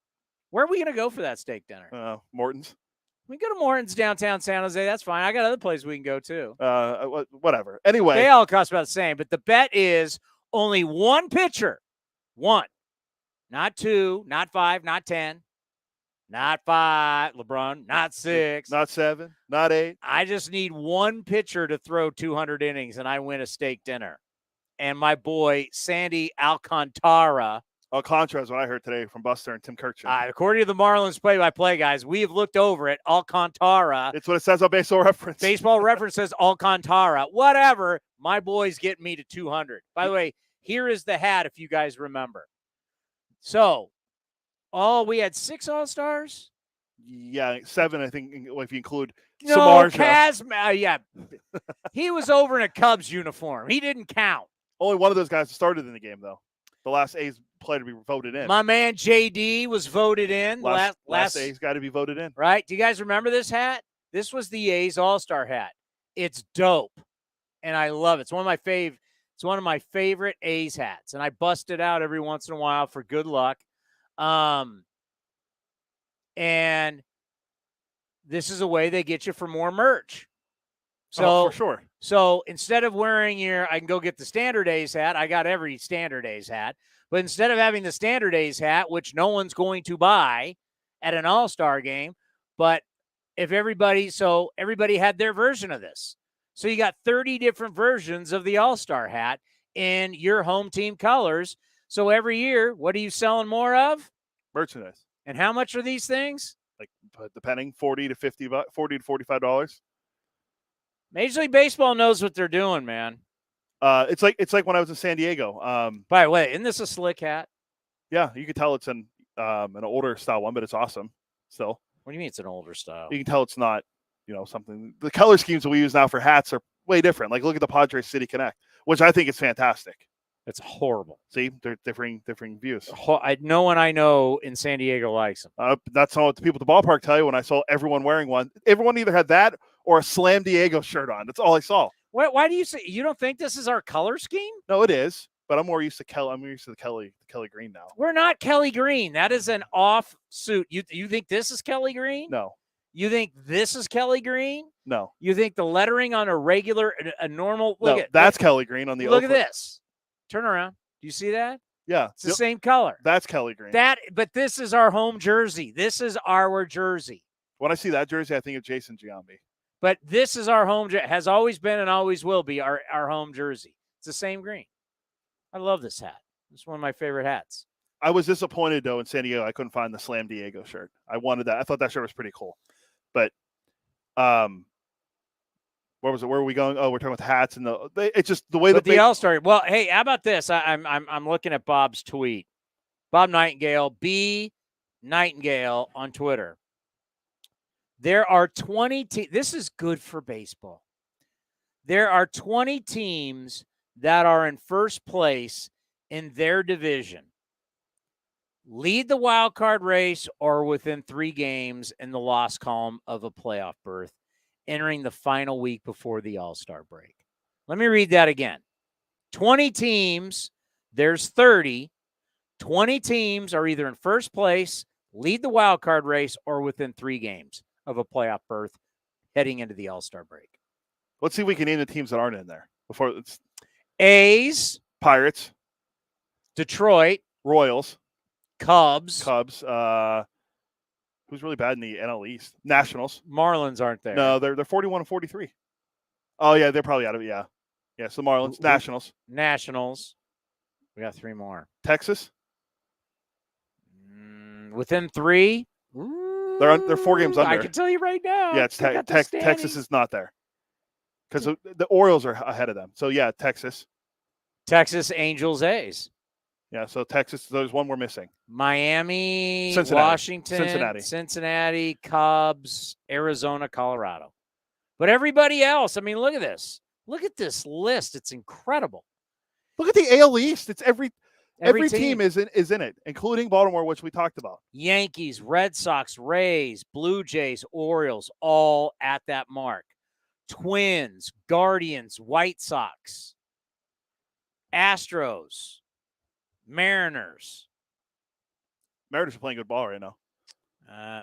Where are we going to go for that steak dinner? Morton's. We can go to Morton's downtown San Jose. That's fine. I got other places we can go too. Whatever. Anyway. They all cost about the same, but the bet is only one pitcher. One. Not 2, not 5, not 10, not 5, LeBron, not 6. Not 7, not 8. I just need one pitcher to throw 200 innings, and I win a steak dinner. And my boy, Sandy Alcantara. Alcantara is what I heard today from Buster and Tim Kirkchin. According to the Marlins play-by-play guys, we have looked over it. Alcantara. It's what it says on Baseball Reference. Baseball Reference says Alcantara. Whatever. My boy's getting me to 200. By the way, here is the hat if you guys remember. So, we had 6 All-Stars? Yeah, 7, I think, if you include no, Samardzija. Yeah. He was over in a Cubs uniform. He didn't count. Only one of those guys started in the game, though. The last A's player to be voted in. My man JD was voted in. Last A's got to be voted in. Right? Do you guys remember this hat? This was the A's All-Star hat. It's dope, and I love it. It's one of my It's one of my favorite A's hats, and I bust it out every once in a while for good luck. And this is a way they get you for more merch. So for sure. So instead of wearing I can go get the standard A's hat. I got every standard A's hat. But instead of having the standard A's hat, which no one's going to buy at an All-Star game, but if everybody had their version of this. So you got 30 different versions of the All-Star hat in your home team colors. So every year, what are you selling more of? Merchandise. And how much are these things? Like, depending, $40 to $45. Major League Baseball knows what they're doing, man. It's like when I was in San Diego. By the way, isn't this a slick hat? Yeah, you can tell it's an older style one, but it's awesome still. What do you mean it's an older style? You can tell it's not, something. The color schemes that we use now for hats are way different. Like, look at the Padres City Connect, which I think is fantastic. It's horrible. See, they're differing views. No one I know in San Diego likes them. That's all the people at the ballpark tell you when I saw everyone wearing one. Everyone either had that or a Slam Diego shirt on. That's all I saw. Why do you say you don't think this is our color scheme? No, it is. But I'm more used to Kelly. I'm used to the Kelly green now. We're not Kelly Green. That is an offsuit. You think this is Kelly Green? No. You think this is Kelly Green? No. You think the lettering on a normal that's Kelly Green on the look at this. Turn around. Do you see that? Yeah. It's the same color. That's Kelly Green. But this is our home jersey. This is our jersey. When I see that jersey, I think of Jason Giambi. But this is our home jersey. Has always been and always will be our home jersey. It's the same green. I love this hat. It's one of my favorite hats. I was disappointed, though, in San Diego. I couldn't find the Slam Diego shirt. I wanted that. I thought that shirt was pretty cool. But where was it? Where are we going? Oh, we're talking about the hats and it's just the way that the All-Star. Well, hey, how about this? I'm looking at Bob's tweet. Bob Nightengale, B Nightengale on Twitter. There are 20 teams. This is good for baseball. There are 20 teams that are in first place in their division. Lead the wild card race or within 3 games in the loss column of a playoff berth, entering the final week before the All-Star break. Let me read that again. 20 teams, there's 30. 20 teams are either in first place, lead the wild card race, or within 3 games of a playoff berth heading into the All-Star break. Let's see if we can name the teams that aren't in there. Before it's A's, Pirates, Detroit, Royals, Cubs. Who's really bad in the NL East? Nationals. Marlins aren't there. No, they're 41 and 43. Oh yeah, they're probably out of it. Yeah. Yeah, so Marlins, Nationals. We got 3 more. Texas. Within 3. They're 4 games under. I can tell you right now. Yeah, it's Texas is not there. Because the Orioles are ahead of them. So, yeah, Texas. Texas, Angels, A's. Yeah, so Texas, there's one we're missing. Miami, Cincinnati. Washington, Cincinnati, Cubs, Arizona, Colorado. But everybody else, I mean, look at this. Look at this list. It's incredible. Look at the AL East. It's every team is in it, including Baltimore, which we talked about. Yankees, Red Sox, Rays, Blue Jays, Orioles, all at that mark. Twins, Guardians, White Sox, Astros, Mariners. Mariners are playing good ball right now.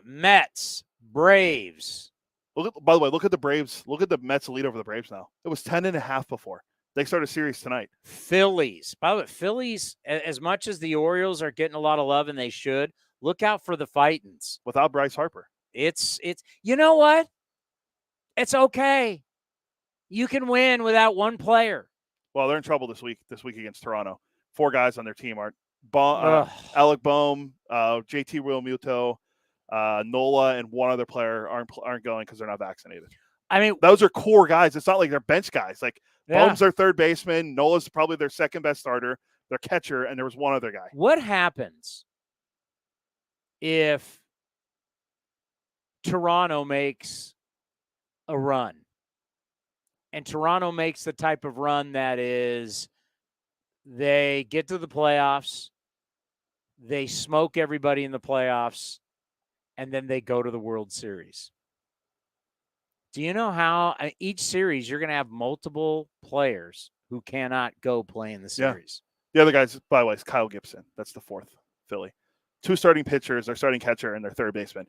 Mets, Braves. By the way, look at the Braves. Look at the Mets lead over the Braves now. It was 10.5 before. They start a series tonight. Phillies. By the way, Phillies, as much as the Orioles are getting a lot of love, and they should, look out for the Fightins. Without Bryce Harper. It's you know what? It's okay. You can win without one player. Well, they're in trouble this week against Toronto. 4 guys on their team aren't. Alec Boehm, JT Realmuto, Nola, and one other player aren't going because they're not vaccinated. I mean, those are core guys. It's not like they're bench guys. Like yeah. Boehm's their third baseman. Nola's probably their second best starter, their catcher, and there was one other guy. What happens if Toronto makes a run? And Toronto makes the type of run that is they get to the playoffs, they smoke everybody in the playoffs, and then they go to the World Series. Do you know how each series you're going to have multiple players who cannot go play in the series? Yeah. The other guys, by the way, is Kyle Gibson. That's the 4th Philly. 2 starting pitchers, their starting catcher, and their third baseman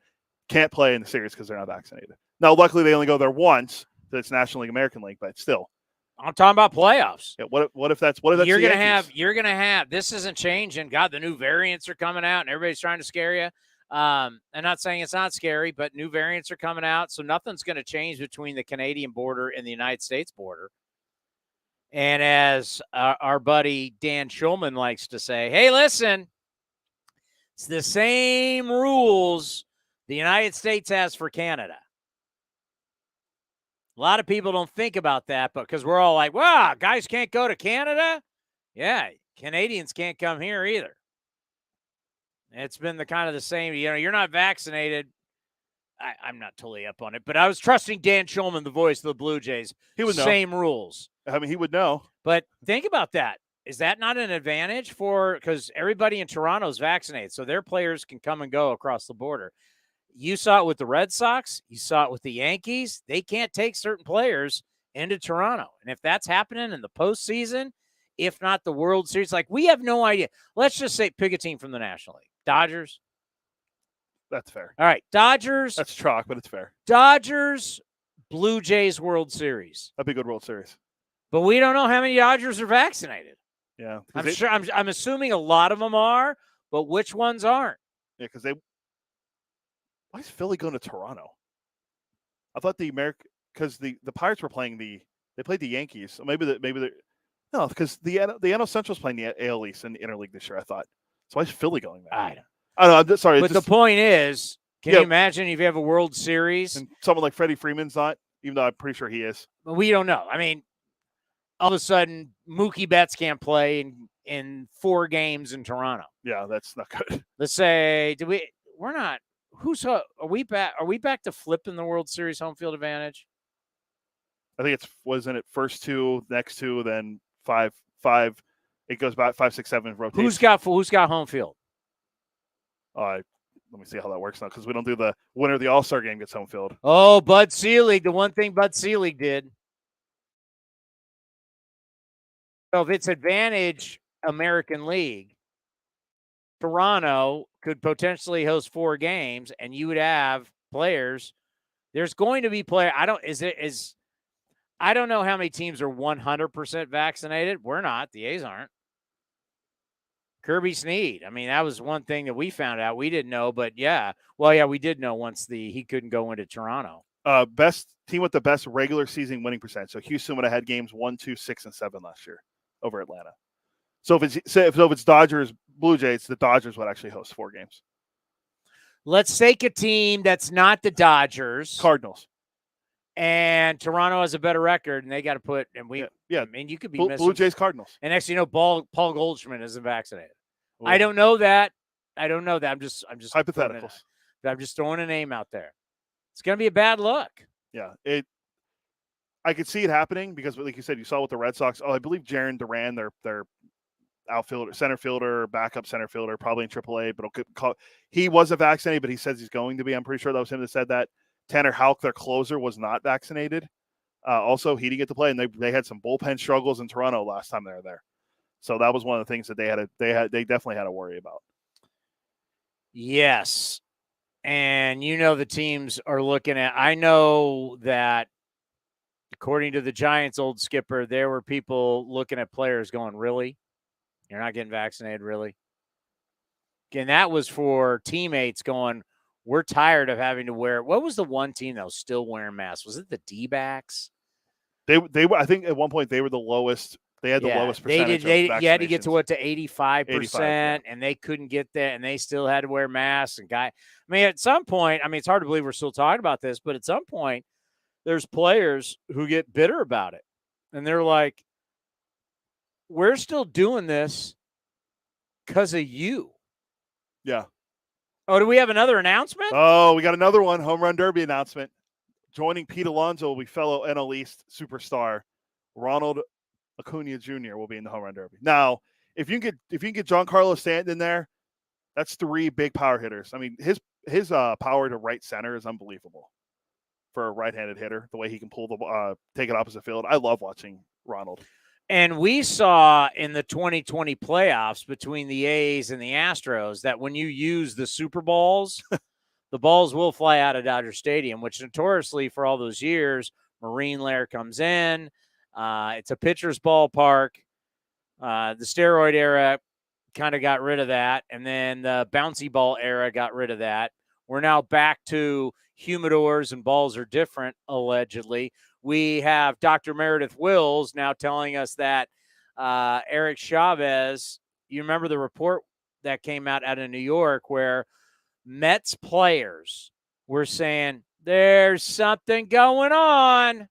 can't play in the series because they're not vaccinated. Now, luckily, they only go there once. It's National League, American League, but still. I'm talking about playoffs. Yeah, what if that's you're gonna have this isn't changing. God, the new variants are coming out and everybody's trying to scare you. I'm not saying it's not scary, but new variants are coming out, so nothing's going to change between the Canadian border and the United States border. And as our buddy Dan Schulman likes to say, hey, listen, it's the same rules the United States has for Canada. A lot of people don't think about that, but because we're all like, wow, guys can't go to Canada. Yeah, Canadians can't come here either. It's been the kind of the same, you're not vaccinated. I'm not totally up on it, but I was trusting Dan Schulman, the voice of the Blue Jays. He would know. Same rules. I mean, he would know. But think about that. Is that not an advantage because everybody in Toronto is vaccinated, so their players can come and go across the border. You saw it with the Red Sox. You saw it with the Yankees. They can't take certain players into Toronto. And if that's happening in the postseason, if not the World Series, like we have no idea. Let's just say pick a team from the National League. Dodgers. That's fair. All right. Dodgers. That's chalk, but it's fair. Dodgers, Blue Jays World Series. That'd be a good World Series. But we don't know how many Dodgers are vaccinated. Yeah. I'm assuming a lot of them are, but which ones aren't? Yeah, because why is Philly going to Toronto? I thought because the Pirates were playing they played the Yankees. So maybe no, because the NL Central's playing the AL East in the Interleague this year, I thought. So why is Philly going there? I don't know. Sorry. But the point is, can you imagine if you have a World Series? And someone like Freddie Freeman's not, even though I'm pretty sure he is. But we don't know. I mean, all of a sudden, Mookie Betts can't play in 4 games in Toronto. Yeah, that's not good. Let's say, we're not. Are we back? Are we back to flipping the World Series home field advantage? I think wasn't it first 2, next 2, then 5. It goes back 5, 6, 7 rotation. Who's got home field? Let me see how that works now because we don't do the winner of the All-Star game gets home field. Oh, Bud Selig, the one thing Bud Selig did. So if it's advantage American League, Toronto could potentially host 4 games, and you would have players. There's going to be I don't know how many teams are 100% vaccinated. We're not. The A's aren't. Kirby Snead. I mean, that was one thing that we found out. We didn't know, but yeah. Well, yeah, we did know once he couldn't go into Toronto. Best team with the best regular season winning percentage. So Houston would have had games 1, 2, 6, and 7 last year over Atlanta. So if it's Dodgers, Blue Jays, the Dodgers would actually host 4 games. Let's take a team that's not the Dodgers. Cardinals. And Toronto has a better record, and they got to put – and we – yeah. I mean, you could be missing – Blue Jays, Cardinals. And next you know, Paul Goldschmidt isn't vaccinated. I don't know that. I'm just hypotheticals. I'm just throwing a name out there. It's going to be a bad look. Yeah, I could see it happening because, like you said, you saw with the Red Sox. I believe Jarren Duran, their outfielder, center fielder, backup center fielder, probably in AAA, but he wasn't vaccinated, but he says he's going to be. I'm pretty sure that was him that said that. Tanner Houck, their closer, was not vaccinated. Also, he didn't get to play, and they had some bullpen struggles in Toronto last time they were there. So that was one of the things that they definitely had to worry about. Yes. And the teams are looking at, I know that according to the Giants' old skipper, there were people looking at players going, really? You're not getting vaccinated, really? And that was for teammates going, we're tired of having to wear. What was the one team that was still wearing masks? Was it the D-backs? They were, I think at one point they were the lowest. They had the lowest percentage. You had to get to 85%, yeah. And they couldn't get that, and they still had to wear masks. And at some point, it's hard to believe we're still talking about this, but at some point, there's players who get bitter about it, and they're like, "We're still doing this because of you." Yeah. Oh, do we have another announcement? Oh, we got another one. Home Run Derby announcement. Joining Pete Alonso will be fellow NL East superstar Ronald Acuna Jr. will be in the Home Run Derby. Now, if you can get Giancarlo Stanton in there, that's 3 big power hitters. His power to right center is unbelievable for a right-handed hitter. The way he can pull take it opposite field. I love watching Ronald. And we saw in the 2020 playoffs between the A's and the Astros that when you use the Super Balls, the balls will fly out of Dodger Stadium, which notoriously for all those years, Marine Lair comes in. It's a pitcher's ballpark. The steroid era kind of got rid of that, and then the bouncy ball era got rid of that. We're now back to humidors, and balls are different, allegedly. We have Dr. Meredith Wills now telling us that Eric Chavez, you remember the report that came out of New York where Mets players were saying, there's something going on.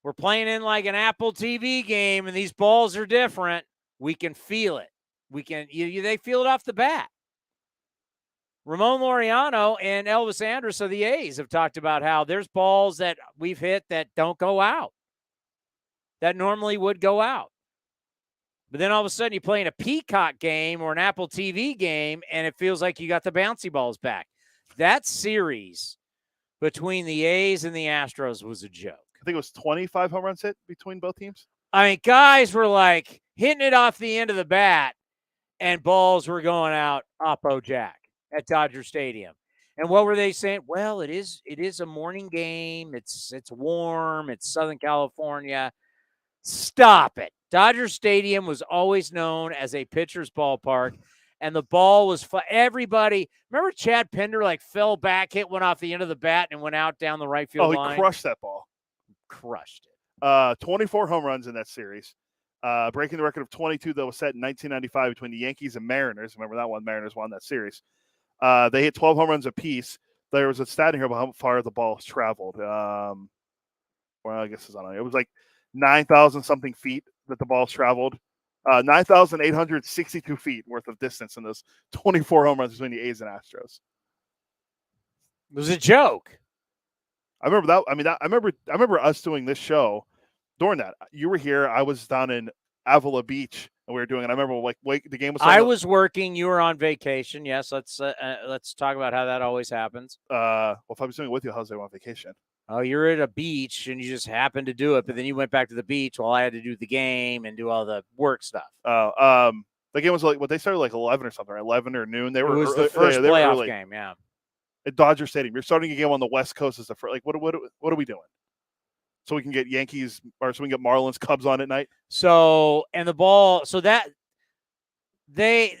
We're playing in like an Apple TV game, and these balls are different. We can feel it. They feel it off the bat. Ramon Laureano and Elvis Andrus of the A's have talked about how there's balls that we've hit that don't go out, that normally would go out. But then all of a sudden you play in a Peacock game or an Apple TV game, and it feels like you got the bouncy balls back. That series between the A's and the Astros was a joke. I think it was 25 home runs hit between both teams. Guys were like hitting it off the end of the bat, and balls were going out oppo jack at Dodger Stadium. And what were they saying? Well, it is a morning game. It's warm. It's Southern California. Stop it. Dodger Stadium was always known as a pitcher's ballpark, and the ball was everybody. Remember Chad Pinder fell back, hit one off the end of the bat, and went out down the right field line? Oh, he crushed that ball. Crushed it. 24 home runs in that series. Breaking the record of 22 that was set in 1995 between the Yankees and Mariners. Remember that one? Mariners won that series. They hit 12 home runs apiece. There was a stat in here about how far the ball has traveled. Well, I guess it's on. It was like 9,000 something feet that the ball's traveled. 9,862 feet worth of distance in those 24 home runs between the A's and Astros. It was a joke. I remember that. I remember us doing this show during that. You were here. I was down in Avila Beach, and we were doing it. I remember the game was. I was working. You were on vacation. Yes, let's talk about how that always happens. Well, if I was doing it with you, how's I on vacation? Oh, you're at a beach, and you just happened to do it, but then you went back to the beach while I had to do the game and do all the work stuff. The game was they started 11 or something, 11 or noon. It was the first playoff game, yeah. At Dodger Stadium, you're starting a game on the West Coast as the first. What are we doing? So we can get Yankees, or so we can get Marlins, Cubs on at night. So and the ball, so that the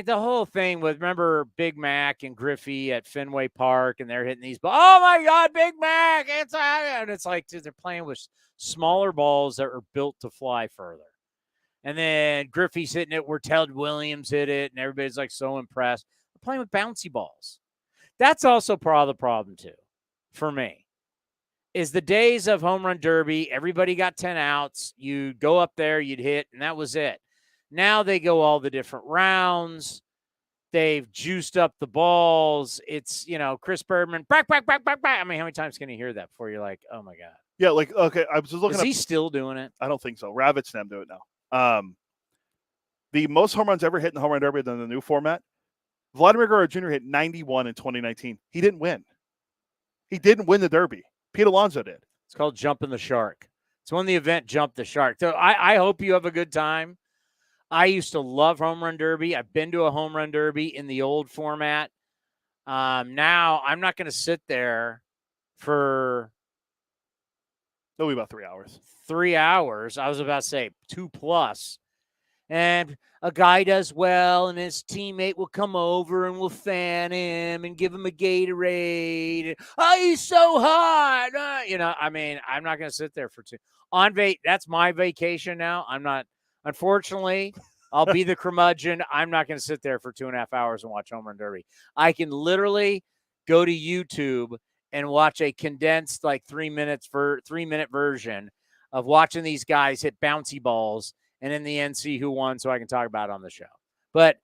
whole thing with, remember Big Mac and Griffey at Fenway Park, and they're hitting these balls. Oh my God, Big Mac! It's like they're playing with smaller balls that are built to fly further. And then Griffey's hitting it where Ted Williams hit it, and everybody's so impressed. They're playing with bouncy balls. That's also part of the problem too, for me, is the days of home run derby. Everybody got 10 outs. You go up there, you'd hit, and that was it. Now they go all the different rounds. They've juiced up the balls. It's, Chris Berman, back. I mean, how many times can you hear that before you're like, oh, my God? Yeah, okay, I was just looking Is he still doing it? I don't think so. Ravitch and them do it now. The most home runs ever hit in the home run derby than the new format, Vladimir Guerrero Jr. hit 91 in 2019. He didn't win. He didn't win the derby. Pete Alonso did. It's called jumping the shark. It's when the event jumped the shark. So I hope you have a good time. I used to love home run derby. I've been to a home run derby in the old format. Now I'm not going to sit there for It'll be about 3 hours. 3 hours. I was about to say 2+. And a guy does well, and his teammate will come over and will fan him and give him a Gatorade. Oh, he's so hot. I'm not going to sit there for that's my vacation now. I'm not. Unfortunately, I'll be the curmudgeon. I'm not going to sit there for 2.5 hours and watch home run derby. I can literally go to YouTube and watch a condensed 3-minute version of watching these guys hit bouncy balls and in the end see who won so I can talk about it on the show. But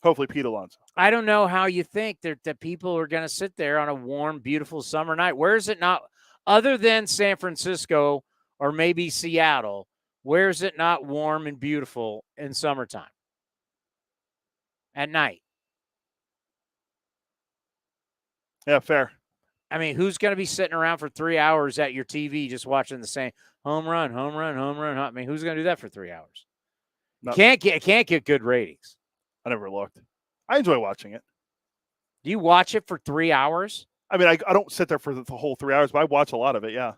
hopefully Pete Alonso. I don't know how you think that people are going to sit there on a warm, beautiful summer night. Where is it not, other than San Francisco or maybe Seattle, where is it not warm and beautiful in summertime at night? Yeah, fair. I mean, who's going to be sitting around for 3 hours at your TV just watching the same home run? I mean, who's going to do that for 3 hours? No. Can't get good ratings. I never looked. I enjoy watching it. Do you watch it for 3 hours? I mean, I don't sit there for the whole 3 hours, but I watch a lot of it, yeah.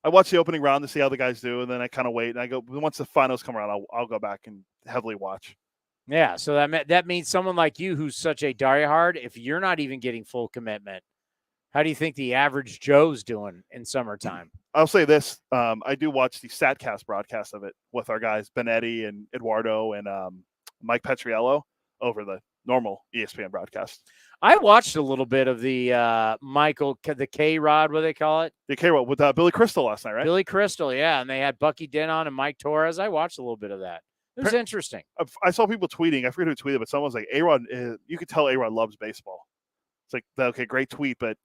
I watch the opening round to see how the guys do, and then I kind of wait, and I go, once the finals come around, I'll go back and heavily watch. Yeah, so that means someone like you who's such a diehard, if you're not even getting full commitment, how do you think the average Joe's doing in summertime? I'll say this. I do watch the StatCast broadcast of it with our guys, Benetti and Eduardo and Mike Petriello over the normal ESPN broadcast. I watched a little bit of the the K-Rod, what do they call it? The K-Rod with Billy Crystal last night, right? Billy Crystal, yeah. And they had Bucky Dent on and Mike Torres. I watched a little bit of that. It was interesting. I saw people tweeting. I forget who tweeted, but someone was like, A-Rod, you could tell A-Rod loves baseball. It's like, okay, great tweet, but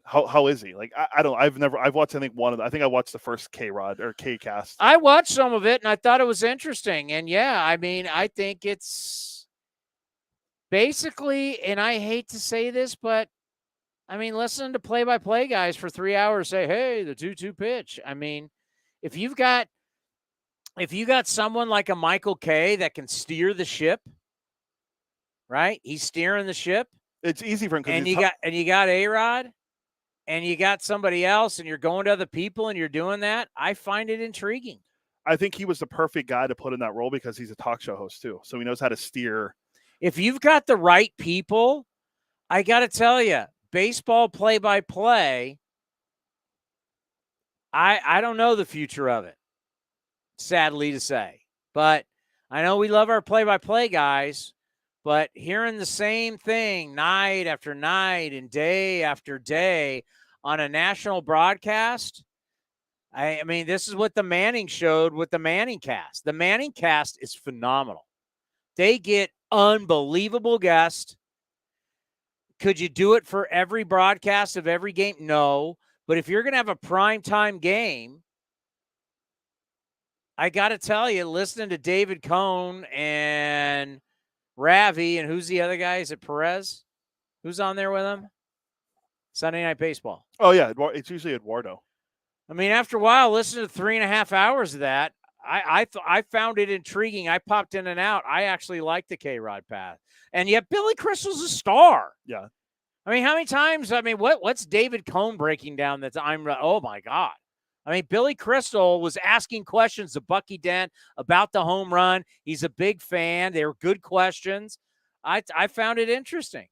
how is he? Like, I've watched, I think I watched the first K-Rod or K-Cast. I watched some of it and I thought it was interesting. And yeah, I mean, I think it's basically, and I hate to say this, but I mean, listen to play-by-play guys for 3 hours say, hey, the 2-2 pitch. I mean, if you got someone like a Michael Kay that can steer the ship, right? He's steering the ship. It's easy for him. And you got A-Rod, and you got somebody else, and you're going to other people, and you're doing that. I find it intriguing. I think he was the perfect guy to put in that role because he's a talk show host too, so he knows how to steer. If you've got the right people, I got to tell you, baseball play-by-play, I don't know the future of it, sadly to say. But I know we love our play-by-play guys, but hearing the same thing night after night and day after day on a national broadcast, I mean, this is what the Manning showed with the Manning cast. The Manning cast is phenomenal. They get unbelievable guests. Could you do it for every broadcast of every game? No. But if you're going to have a primetime game, I got to tell you, listening to David Cohn and Ravi, and who's the other guy? Is it Perez? Who's on there with him? Sunday Night Baseball. Oh, yeah. It's usually Eduardo. I mean, after a while, listening to 3.5 hours of that, I found it intriguing. I popped in and out. I actually like the K-Rod path. And yet Billy Crystal's a star. Yeah. I mean, how many times, what's David Cohn breaking down oh my God. I mean, Billy Crystal was asking questions to Bucky Dent about the home run. He's a big fan. They were good questions. I found it interesting.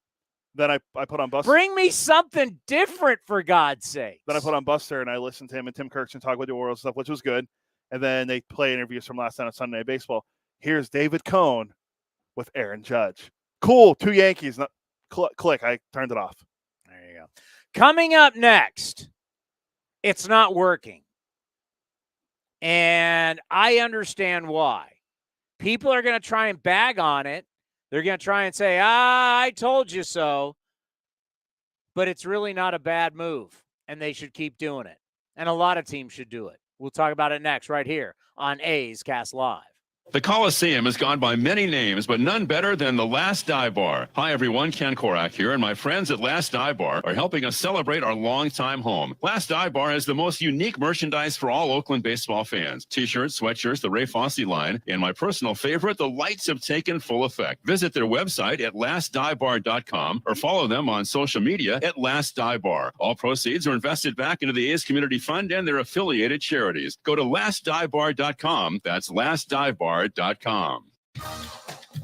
Then I put on Buster. Bring me something different, for God's sake. Then I put on Buster, and I listened to him and Tim Kirkson talk with the Orioles stuff, which was good. And then they play interviews from last night on Sunday Night Baseball. Here's David Cohn with Aaron Judge. Cool. 2 Yankees. Click. I turned it off. There you go. Coming up next, it's not working. And I understand why. People are going to try and bag on it. They're going to try and say, I told you so. But it's really not a bad move, and they should keep doing it. And a lot of teams should do it. We'll talk about it next right here on A's Cast Live. The Coliseum has gone by many names, but none better than the Last Dive Bar. Hi, everyone. Ken Korak here, and my friends at Last Dive Bar are helping us celebrate our longtime home. Last Dive Bar has the most unique merchandise for all Oakland baseball fans. T-shirts, sweatshirts, the Ray Fosse line, and my personal favorite, the lights have taken full effect. Visit their website at lastdivebar.com or follow them on social media at Last Dive Bar. All proceeds are invested back into the A's Community Fund and their affiliated charities. Go to lastdivebar.com. That's lastdivebar.com.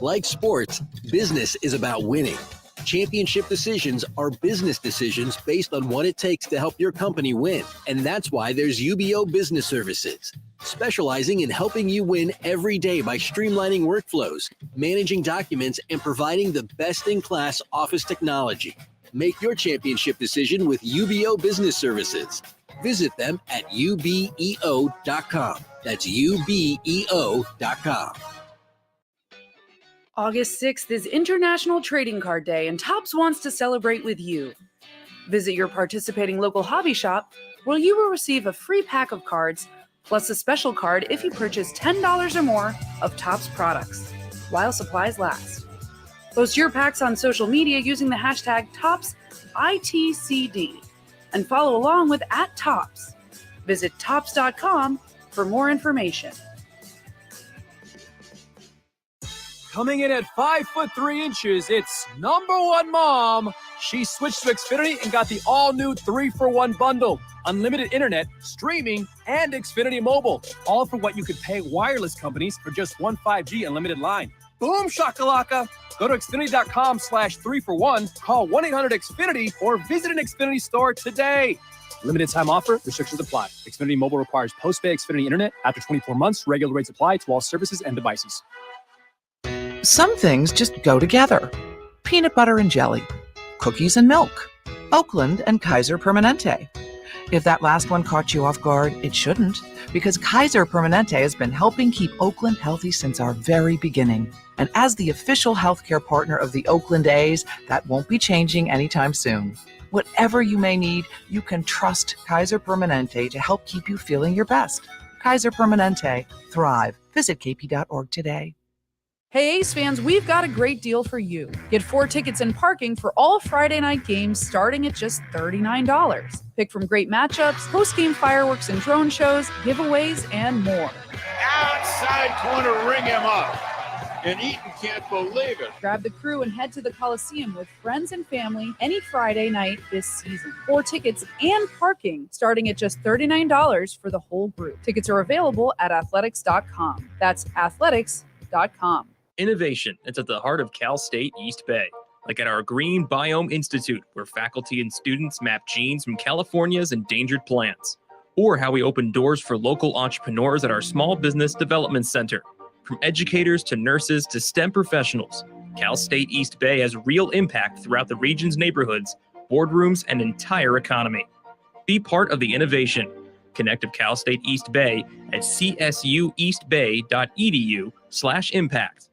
Like sports, business is about winning. Championship decisions are business decisions based on what it takes to help your company win. And that's why there's UBO Business Services, specializing in helping you win every day by streamlining workflows, managing documents, and providing the best-in-class office technology. Make your championship decision with UBO Business Services. Visit them at ubeo.com. That's ubeo.com. August 6th is International Trading Card Day, and Topps wants to celebrate with you. Visit your participating local hobby shop, where you will receive a free pack of cards, plus a special card if you purchase $10 or more of Topps products, while supplies last. Post your packs on social media using the hashtag ToppsITCD and follow along with @Topps. Visit Topps.com for more information. Coming in at 5'3", it's number one mom. She switched to Xfinity and got the all-new 3-for-1 bundle. Unlimited internet, streaming, and Xfinity Mobile. All for what you could pay wireless companies for just one 5G unlimited line. Boom shakalaka. Go to Xfinity.com/3-for-1, call 1-800-XFINITY, or visit an Xfinity store today. Limited time offer. Restrictions apply. Xfinity Mobile requires post-pay Xfinity internet. After 24 months, regular rates apply to all services and devices. Some things just go together. Peanut butter and jelly, cookies and milk, Oakland and Kaiser Permanente. If that last one caught you off guard, it shouldn't, because Kaiser Permanente has been helping keep Oakland healthy since our very beginning. And as the official healthcare partner of the Oakland A's, that won't be changing anytime soon. Whatever you may need, you can trust Kaiser Permanente to help keep you feeling your best. Kaiser Permanente. Thrive. Visit kp.org today. Hey A's fans, we've got a great deal for you. Get 4 tickets and parking for all Friday night games starting at just $39. Pick from great matchups, post-game fireworks and drone shows, giveaways, and more. Outside corner, ring him up. And Eaton can't believe it. Grab the crew and head to the Coliseum with friends and family any Friday night this season. 4 tickets and parking starting at just $39 for the whole group. Tickets are available at athletics.com. That's athletics.com. Innovation is at the heart of Cal State East Bay, like at our Green Biome Institute, where faculty and students map genes from California's endangered plants, or how we open doors for local entrepreneurs at our Small Business Development Center. From educators to nurses to STEM professionals, Cal State East Bay has real impact throughout the region's neighborhoods, boardrooms, and entire economy. Be part of the innovation. Connect with Cal State East Bay at csueastbay.edu/impact.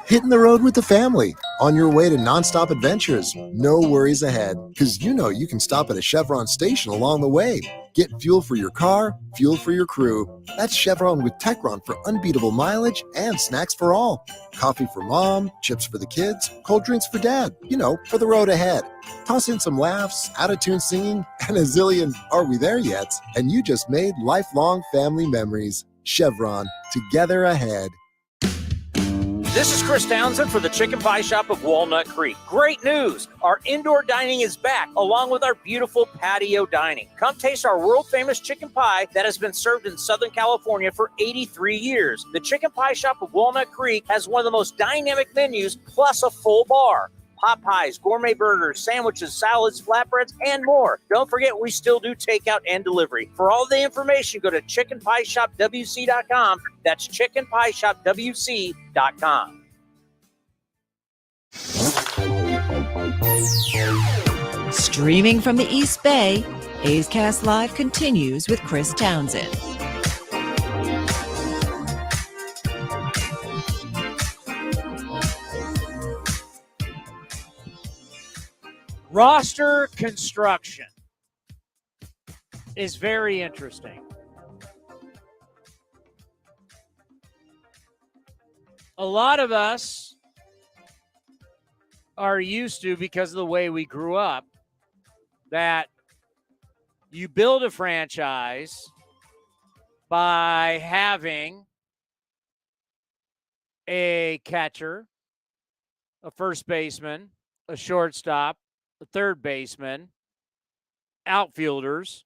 Hitting the road with the family. On your way to nonstop adventures. No worries ahead, because you know you can stop at a Chevron station along the way. Get fuel for your car, fuel for your crew. That's Chevron with Techron for unbeatable mileage and snacks for all. Coffee for mom, chips for the kids, cold drinks for dad. You know, for the road ahead. Toss in some laughs, out-of-tune singing, and a zillion "Are we there yet?" And you just made lifelong family memories. Chevron, together ahead. This is Chris Townsend for the Chicken Pie Shop of Walnut Creek. Great news! Our indoor dining is back, along with our beautiful patio dining. Come taste our world-famous chicken pie that has been served in Southern California for 83 years. The Chicken Pie Shop of Walnut Creek has one of the most dynamic menus, plus a full bar. Pot pies, gourmet burgers, sandwiches, salads, flatbreads, and more. Don't forget, we still do takeout and delivery. For all the information, go to chickenpieshopwc.com. That's chickenpieshopwc.com. Streaming from the East Bay, A's Cast Live continues with Chris Townsend. Roster construction is very interesting. A lot of us are used to, because of the way we grew up, that you build a franchise by having a catcher, a first baseman, a shortstop, a third baseman, outfielders,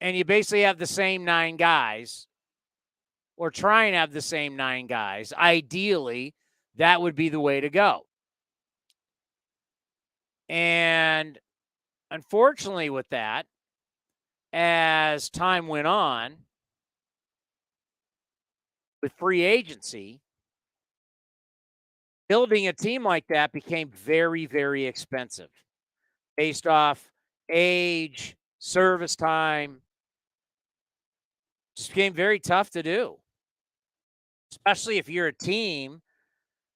and you basically have the same 9 guys, or try and have the same 9 guys. Ideally, that would be the way to go. And unfortunately with that, as time went on, with free agency, building a team like that became very, very expensive based off age, service time. Just became very tough to do, especially if you're a team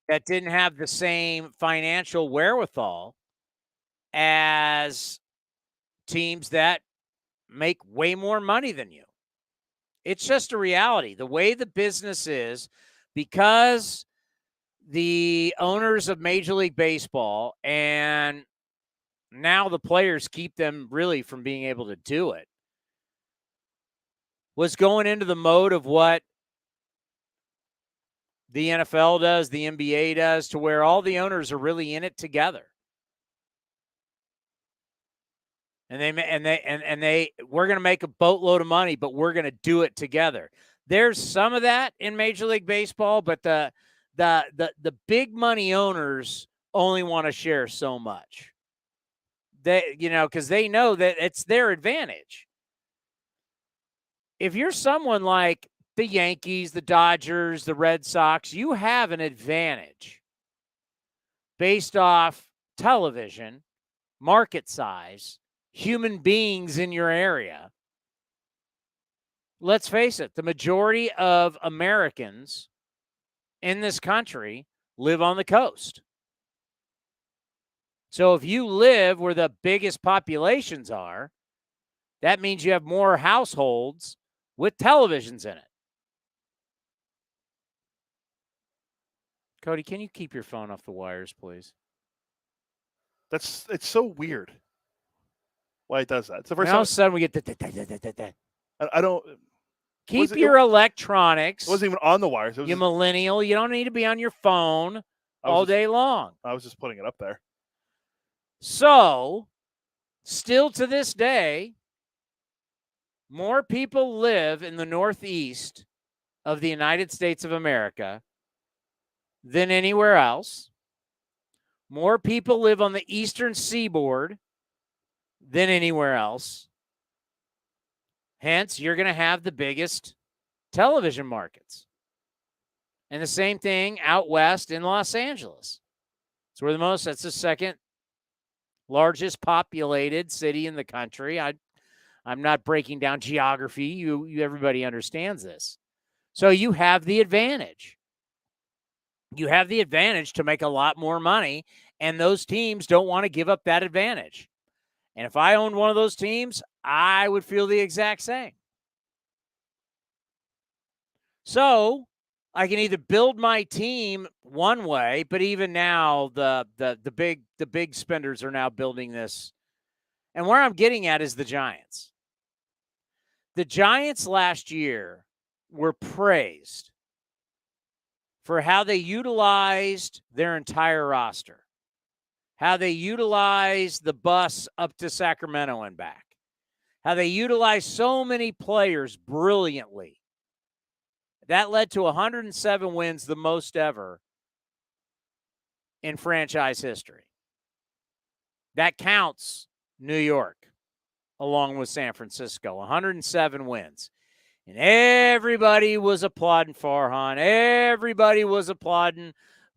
that didn't have the same financial wherewithal as teams that make way more money than you. It's just a reality. The way the business is, because the owners of Major League Baseball and now the players keep them really from being able to do it, was going into the mode of what the NFL does, the NBA does, to where all the owners are really in it together. And we're going to make a boatload of money, but we're going to do it together. There's some of that in Major League Baseball, but the big money owners only want to share so much. They, because they know that it's their advantage. If you're someone like the Yankees, the Dodgers, the Red Sox, you have an advantage based off television, market size, human beings in your area. Let's face it, the majority of Americans in this country live on the coast. So if you live where the biggest populations are, that means you have more households with televisions in it. Cody, can you keep your phone off the wires, please? It's so weird why it does that. It's the first Now all time. of a sudden we get that. I don't. Keep your electronics. It wasn't even on the wires. You millennial. You don't need to be on your phone all day long. I was just putting it up there. So, still to this day, more people live in the Northeast of the United States of America than anywhere else. More people live on the Eastern Seaboard than anywhere else. Hence, you're going to have the biggest television markets. And the same thing out west in Los Angeles. It's where that's the second largest populated city in the country. I'm not breaking down geography. You everybody understands this. So you have the advantage. You have the advantage to make a lot more money, and those teams don't want to give up that advantage. And if I owned one of those teams, I would feel the exact same. So I can either build my team one way, but even now the big spenders are now building this. And where I'm getting at is the Giants. The Giants last year were praised for how they utilized their entire roster, how they utilized the bus up to Sacramento and back, how they utilized so many players brilliantly. That led to 107 wins, the most ever in franchise history. That counts New York along with San Francisco, 107 wins. And everybody was applauding Farhan. Everybody was applauding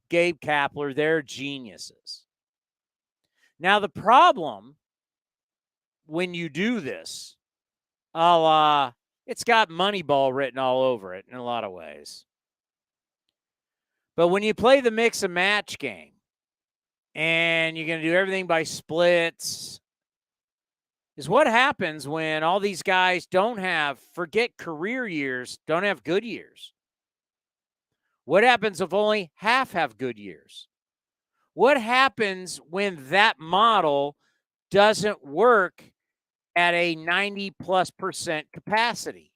Gabe Kapler. They're geniuses. Now, the problem when you do this, it's got Moneyball written all over it in a lot of ways. But when you play the mix and match game and you're going to do everything by splits, is what happens when all these guys forget career years, don't have good years. What happens if only half have good years? What happens when that model doesn't work at a 90+% capacity?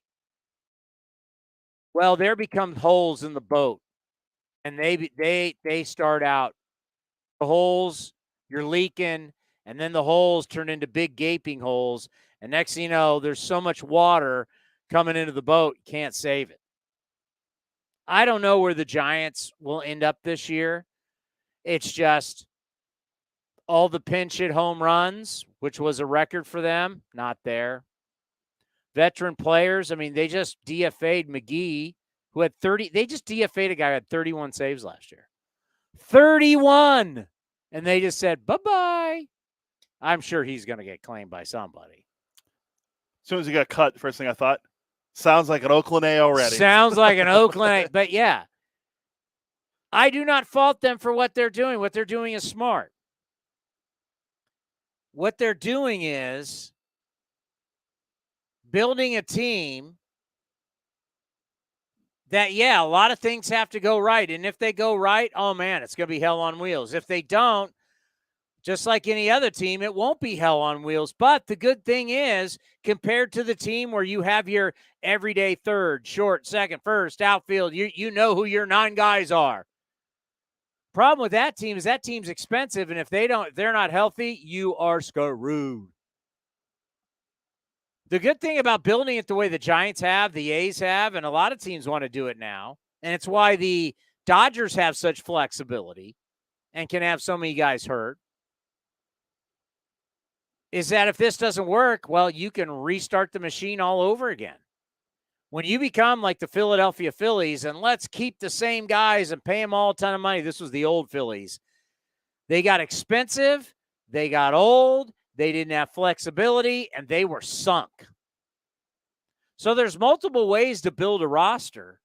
Well, there become holes in the boat. And they start out, the holes, you're leaking, and then the holes turn into big gaping holes. And next thing you know, there's so much water coming into the boat, you can't save it. I don't know where the Giants will end up this year. It's just all the pinch hit home runs, which was a record for them, not there. Veteran players, I mean, they just DFA'd McGee, who had 30. They just DFA'd a guy who had 31 saves last year. 31! And they just said, bye-bye. I'm sure he's going to get claimed by somebody. As soon as he got cut, first thing I thought, sounds like an Oakland A already. Sounds like an Oakland A. But, yeah, I do not fault them for what they're doing. What they're doing is smart. What they're doing is building a team that, yeah, a lot of things have to go right. And if they go right, oh, man, it's going to be hell on wheels. If they don't, just like any other team, it won't be hell on wheels. But the good thing is, compared to the team where you have your everyday third, short, second, first, outfield, you know who your 9 guys are. Problem with that team is that team's expensive, and if they're not healthy, you are screwed. The good thing about building it the way the Giants have, the A's have, and a lot of teams want to do it now, and it's why the Dodgers have such flexibility and can have so many guys hurt, is that if this doesn't work, well, you can restart the machine all over again. When you become like the Philadelphia Phillies, and let's keep the same guys and pay them all a ton of money. This was the old Phillies. They got expensive. They got old. They didn't have flexibility, and they were sunk. So there's multiple ways to build a roster.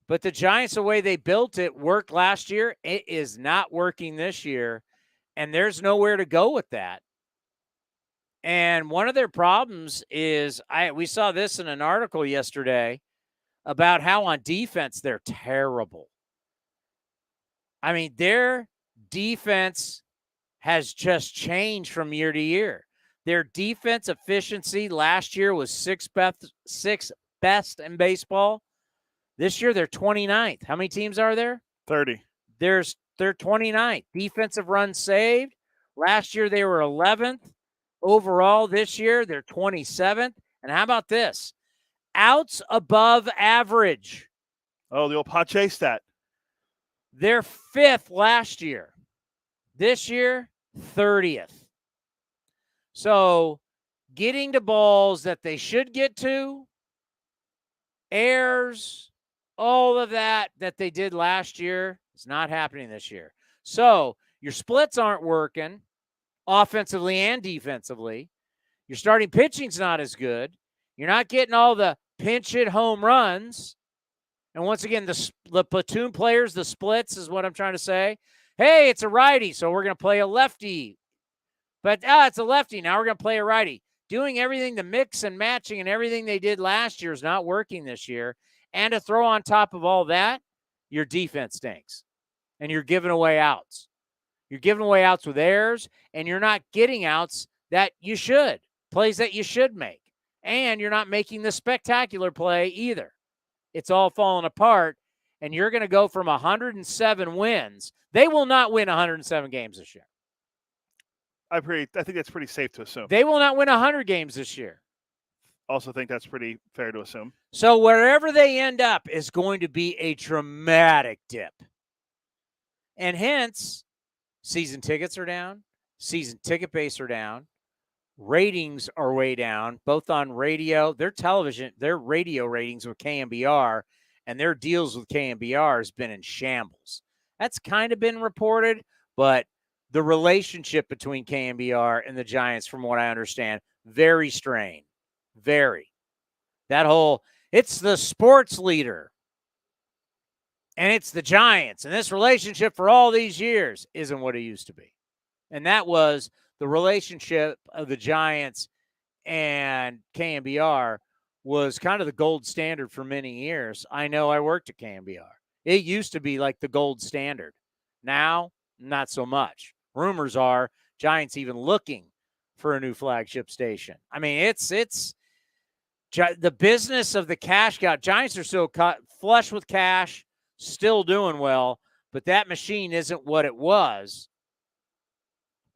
But the Giants, the way they built it, worked last year. It is not working this year, and there's nowhere to go with that. And one of their problems is, we saw this in an article yesterday about how on defense they're terrible. I mean, their defense has just changed from year to year. Their defense efficiency last year was sixth best in baseball. This year they're 29th. How many teams are there? 30. They're 29th. Defensive runs saved. Last year they were 11th. Overall, this year, they're 27th. And how about this? Outs above average. Oh, the old Pache stat. They're 5th last year. This year, 30th. So, getting to balls that they should get to, errors, all of that they did last year is not happening this year. So, your splits aren't working. Offensively and defensively. Your starting pitching's not as good. You're not getting all the pinch hit home runs. And once again, the platoon players, the splits is what I'm trying to say. Hey, it's a righty, so we're going to play a lefty. But it's a lefty. Now we're going to play a righty. Doing everything, the mix and matching and everything they did last year is not working this year. And to throw on top of all that, your defense stinks. And you're giving away outs. You're giving away outs with errors, and you're not getting outs that you should, plays that you should make. And you're not making the spectacular play either. It's all falling apart, and you're going to go from 107 wins. They will not win 107 games this year. I think that's pretty safe to assume. They will not win 100 games this year. Also think that's pretty fair to assume. So wherever they end up is going to be a dramatic dip. And hence, season tickets are down. Season ticket base are down. Ratings are way down, both on radio, their television, their radio ratings with KMBR, and their deals with KMBR has been in shambles. That's kind of been reported, but the relationship between KNBR and the Giants, from what I understand, very strained. Very. That whole, it's the sports leader and it's the Giants. And this relationship for all these years isn't what it used to be. And that was the relationship of the Giants and KNBR was kind of the gold standard for many years. I know I worked at KNBR. It used to be like the gold standard. Now, not so much. Rumors are Giants even looking for a new flagship station. I mean, it's the business of the cash cow. Giants are still flush with cash, still doing well, but that machine isn't what it was.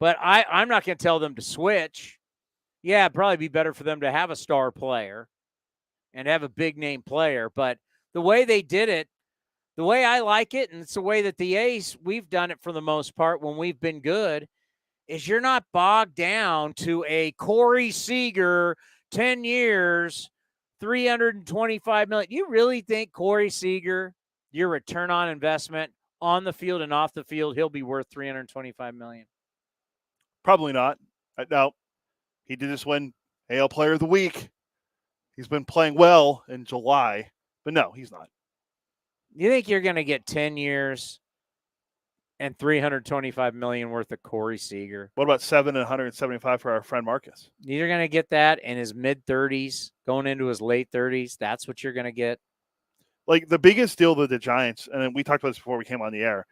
But I'm not going to tell them to switch. Yeah, it'd probably be better for them to have a star player and have a big name player. But the way they did it, the way I like it, and it's the way that the A's, we've done it for the most part when we've been good, is you're not bogged down to a Corey Seager, 10 years, $325 million. You really think Corey Seager, your return on investment on the field and off the field, he'll be worth $325 million? Probably not. Now, he did just win AL Player of the Week. He's been playing well in July, but no, he's not. You think you're going to get 10 years and $325 million worth of Corey Seager? What about 7 and 175 for our friend Marcus? You're going to get that in his mid-30s, going into his late 30s. That's what you're going to get. Like, the biggest deal with the Giants, and we talked about this before we came on the air,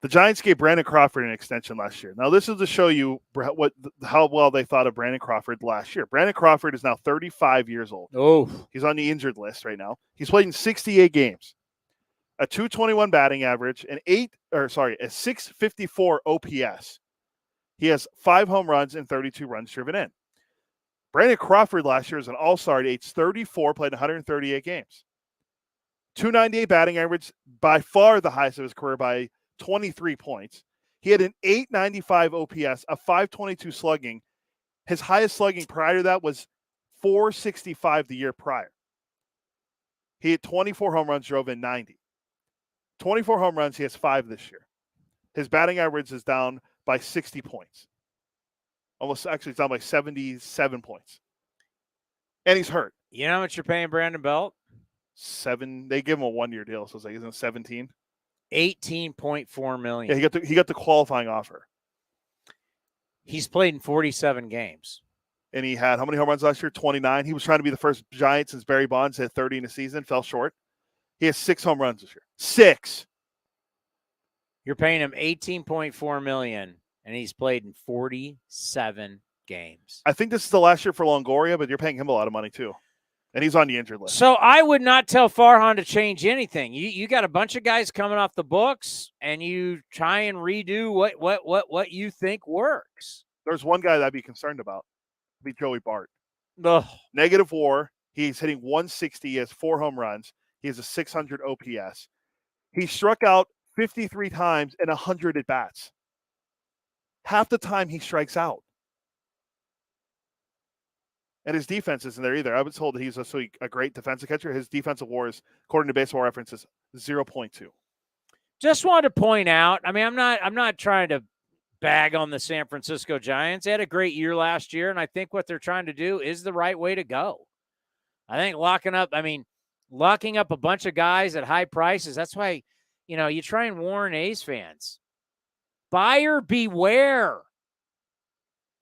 the Giants gave Brandon Crawford an extension last year. Now, this is to show you how well they thought of Brandon Crawford last year. Brandon Crawford is now 35 years old. Oh, he's on the injured list right now. He's played in 68 games, a .221 batting average, a 654 OPS. He has 5 home runs and 32 runs driven in. Brandon Crawford last year is an all-star at age 34, played 138 games. .298 batting average, by far the highest of his career by 23 points. He had an .895 OPS, a .522 slugging. His highest slugging prior to that was .465 the year prior. He had 24 home runs, drove in 90. 24 home runs, he has 5 this year. His batting average is down by 60 points. It's down by 77 points. And he's hurt. You know how much you're paying Brandon Belt? 7. They give him a 1-year deal, so it's like, isn't it 17? $18.4 million. Yeah, he got the qualifying offer. He's played in 47 games. And he had how many home runs last year? 29. He was trying to be the first Giant since Barry Bonds had 30 in a season, fell short. He has 6 home runs this year. 6. You're paying him $18.4 million, and he's played in 47 games. I think this is the last year for Longoria, but you're paying him a lot of money too. And he's on the injured list. So I would not tell Farhan to change anything. You got a bunch of guys coming off the books, and you try and redo what you think works. There's one guy that I'd be concerned about. It'd be Joey Bart. Ugh. Negative WAR. He's hitting 160. He has 4 home runs. He has a 600 OPS. He struck out 53 times and 100 at bats. Half the time he strikes out. And his defense isn't there either. I was told that he's a great defensive catcher. His defensive WAR is, according to Baseball Reference, is 0.2. Just wanted to point out, I mean, I'm not trying to bag on the San Francisco Giants. They had a great year last year, and I think what they're trying to do is the right way to go. I think locking up a bunch of guys at high prices, that's why, you try and warn A's fans. Buyer beware.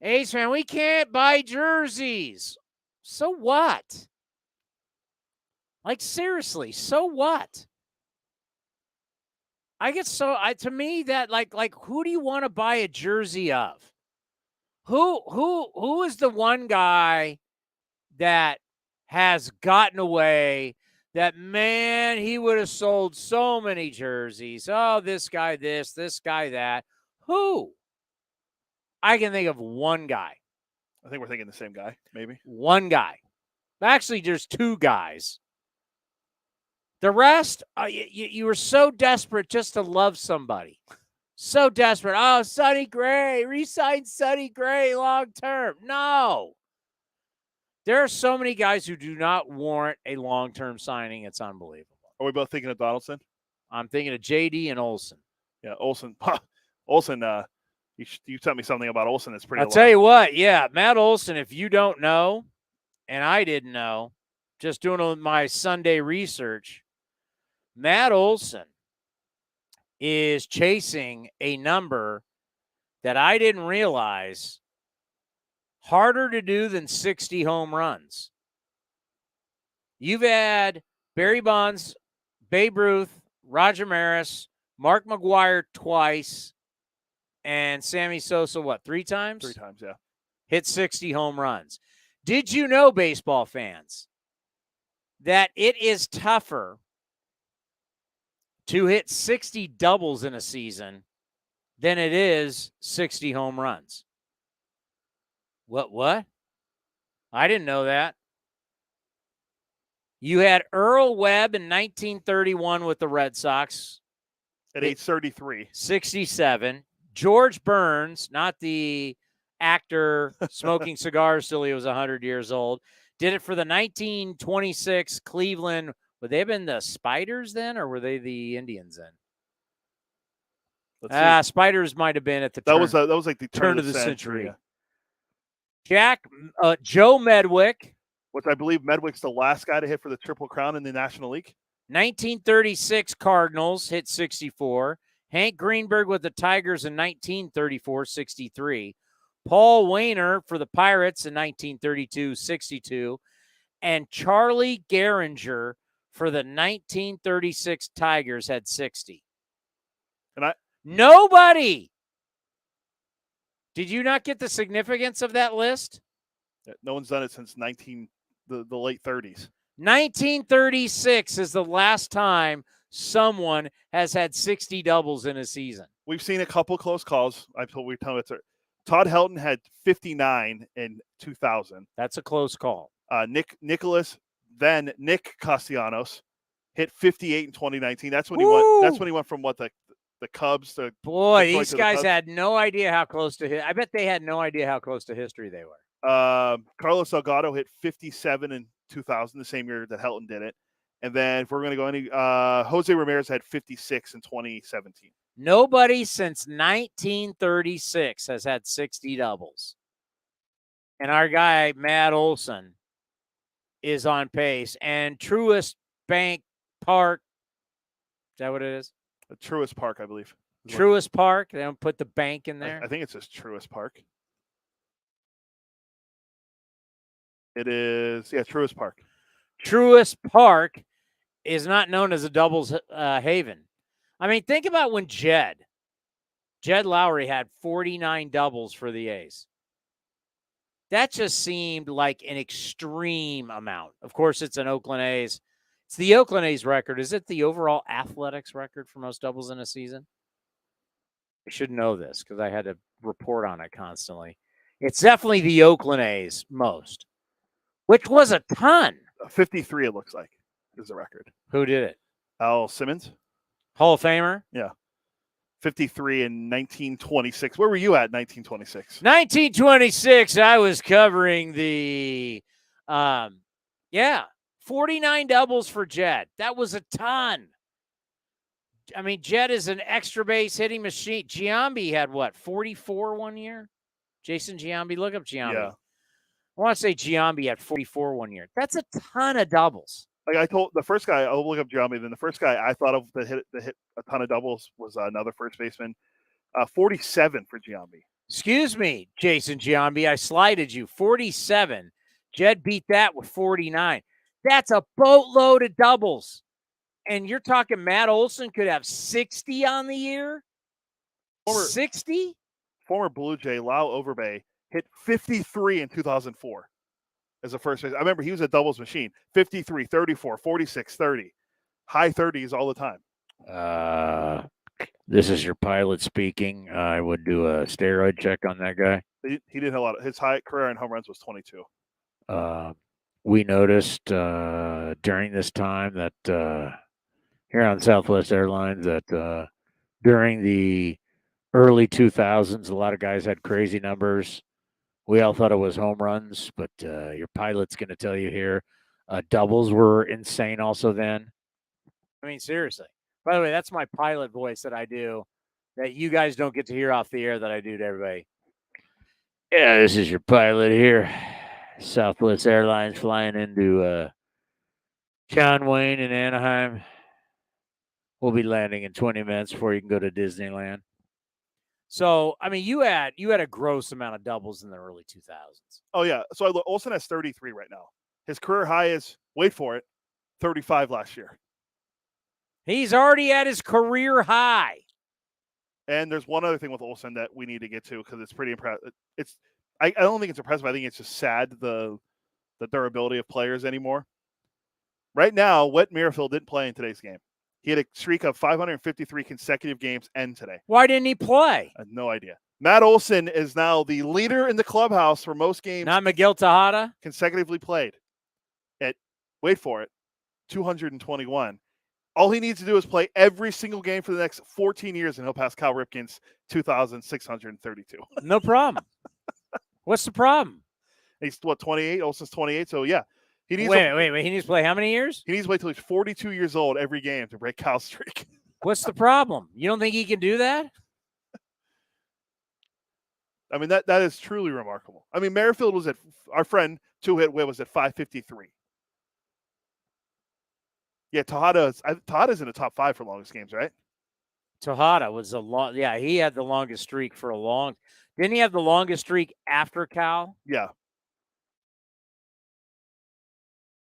A's fan, we can't buy jerseys. So what? Like, seriously, so what? To me, that like who do you want to buy a jersey of? Who is the one guy that has gotten away that, man, he would have sold so many jerseys. Oh, this guy this guy that. Who? I can think of one guy. I think we're thinking the same guy, maybe. One guy. Actually, there's 2 guys. The rest, you were so desperate just to love somebody. So desperate. Oh, Sonny Gray. Re-sign Sonny Gray long term. No. There are so many guys who do not warrant a long-term signing. It's unbelievable. Are we both thinking of Donaldson? I'm thinking of JD and Olsen. Yeah, Olsen. Olsen, You sent me something about Olson that's pretty. I'll tell you what. Yeah, Matt Olson. If you don't know, and I didn't know, just doing my Sunday research, Matt Olson is chasing a number that I didn't realize harder to do than 60 home runs. You've had Barry Bonds, Babe Ruth, Roger Maris, Mark McGwire twice, and Sammy Sosa, what, 3 times? 3 times, yeah. Hit 60 home runs. Did you know, baseball fans, that it is tougher to hit 60 doubles in a season than it is 60 home runs? What? I didn't know that. You had Earl Webb in 1931 with the Red Sox. At age 33. 67. George Burns, not the actor smoking cigars till he was 100 years old, did it for the 1926 Cleveland. Would they have been the Spiders then, or were they the Indians then? Spiders might have been at the that was like the turn of the century. Yeah. Joe Medwick. Which I believe Medwick's the last guy to hit for the Triple Crown in the National League. 1936 Cardinals hit 64. Hank Greenberg with the Tigers in 1934, 63. Paul Wainer for the Pirates in 1932, 62. And Charlie Gehringer for the 1936 Tigers had 60. And nobody. Did you not get the significance of that list? No one's done it since the late 30s. 1936 is the last time someone has had 60 doubles in a season. We've seen a couple close calls. Todd Helton had 59 in 2000. That's a close call. Nick Castellanos hit 58 in 2019. That's when he went from the Cubs to these guys had no idea how close to I bet they had no idea how close to history they were. Carlos Delgado hit 57 in 2000, the same year that Helton did it. And then if we're going to go Jose Ramirez had 56 in 2017. Nobody since 1936 has had 60 doubles. And our guy, Matt Olson, is on pace. And Truist Bank Park, is that what it is? Truist Park, I believe. Truist Park? They don't put the bank in there? I think it's just Truist Park. It is, Truist Park. Truist Park is not known as a doubles haven. I mean, think about when Jed Lowry had 49 doubles for the A's. That just seemed like an extreme amount. Of course, it's an Oakland A's. It's the Oakland A's record. Is it the overall athletics record for most doubles in a season? I should know this because I had to report on it constantly. It's definitely the Oakland A's most, which was a ton. 53, it looks like, is the record. Who did it? Al Simmons. Hall of Famer? Yeah. 53 in 1926. Where were you at in 1926? 1926, I was covering the, 49 doubles for Jed. That was a ton. I mean, Jed is an extra base hitting machine. Giambi had 44 one year? Jason Giambi, look up Giambi. Yeah. I want to say Giambi had 44 one year. That's a ton of doubles. Like I told the first guy, I'll look up Giambi. Then the first guy I thought of that hit a ton of doubles was another first baseman. 47 for Giambi. Excuse me, Jason Giambi. I slighted you. 47. Jed beat that with 49. That's a boatload of doubles. And you're talking Matt Olson could have 60 on the year? 60? Former Blue Jay Lau Overbay hit 53 in 2004 as a first base. I remember he was a doubles machine. 53, 34, 46, 30. High 30s all the time. This is your pilot speaking. I would do a steroid check on that guy. He didn't hit a lot. His high career in home runs was 22. We noticed during this time that here on Southwest Airlines that during the early 2000s, a lot of guys had crazy numbers. We all thought it was home runs, but your pilot's going to tell you here doubles were insane also then. I mean, seriously. By the way, that's my pilot voice that I do that you guys don't get to hear off the air that I do to everybody. Yeah, this is your pilot here. Southwest Airlines flying into John Wayne in Anaheim. We'll be landing in 20 minutes before you can go to Disneyland. So, I mean, you had a gross amount of doubles in the early 2000s. Oh, yeah. So Olsen has 33 right now. His career high is, wait for it, 35 last year. He's already at his career high. And there's one other thing with Olsen that we need to get to because it's pretty impressive. I don't think it's impressive. I think it's just sad the durability of players anymore. Right now, Whit Merrifield didn't play in today's game. He had a streak of 553 consecutive games end today. Why didn't he play? I have no idea. Matt Olson is now the leader in the clubhouse for most games. Not Miguel Tejada? Consecutively played at, wait for it, 221. All he needs to do is play every single game for the next 14 years, and he'll pass Cal Ripken's 2,632. No problem. What's the problem? He's, 28? Olson's 28, so yeah. He needs wait. He needs to play how many years? He needs to wait till he's 42 years old every game to break Cal's streak. What's the problem? You don't think he can do that? I mean, that is truly remarkable. I mean, Merrifield was at, our friend, two-hit Whit was at 553. Yeah, Tejada's in the top 5 for longest games, right? Tejada was he had the longest streak for a long. Didn't he have the longest streak after Cal? Yeah.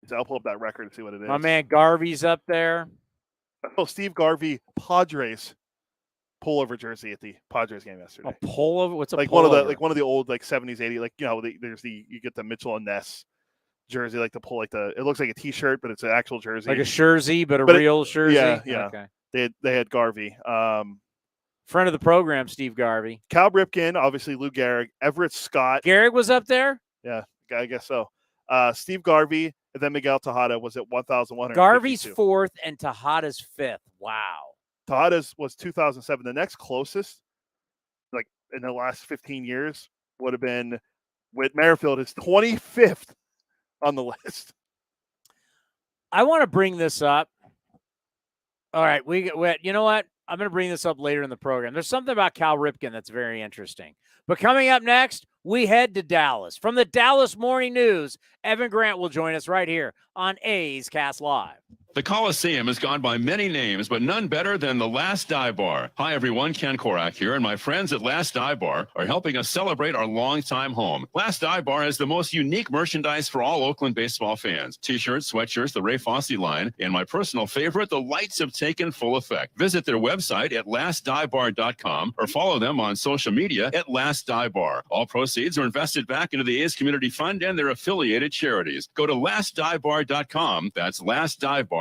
So I'll pull up that record and see what it is. My man Garvey's up there. Oh, Steve Garvey, Padres pullover jersey at the Padres game yesterday. A pullover? What's a like pullover? one of the old 70s, 80s, you get the Mitchell and Ness jersey, like the pull, it looks like a T-shirt, but it's an actual jersey, like a jersey, but real jersey. Yeah. Okay. They had Garvey, friend of the program, Steve Garvey, Cal Ripken, obviously Lou Gehrig, Everett Scott. Gehrig was up there. Yeah, I guess so. Steve Garvey, and then Miguel Tejada was at 1,100. Garvey's 4th and Tejada's 5th. Wow. Tejada's was 2007. The next closest, like in the last 15 years, would have been Whit Merrifield, is 25th on the list. I want to bring this up. All right, you know what? I'm going to bring this up later in the program. There's something about Cal Ripken that's very interesting. But coming up next, we head to Dallas. From the Dallas Morning News, Evan Grant will join us right here on A's Cast Live. The Coliseum has gone by many names, but none better than the Last Dive Bar. Hi, everyone. Ken Korak here, and my friends at Last Dive Bar are helping us celebrate our longtime home. Last Dive Bar has the most unique merchandise for all Oakland baseball fans. T-shirts, sweatshirts, the Ray Fosse line, and my personal favorite, the lights have taken full effect. Visit their website at lastdivebar.com or follow them on social media at Last Dive Bar. All proceeds are invested back into the A's Community Fund and their affiliated charities. Go to lastdivebar.com. That's lastdivebar.com.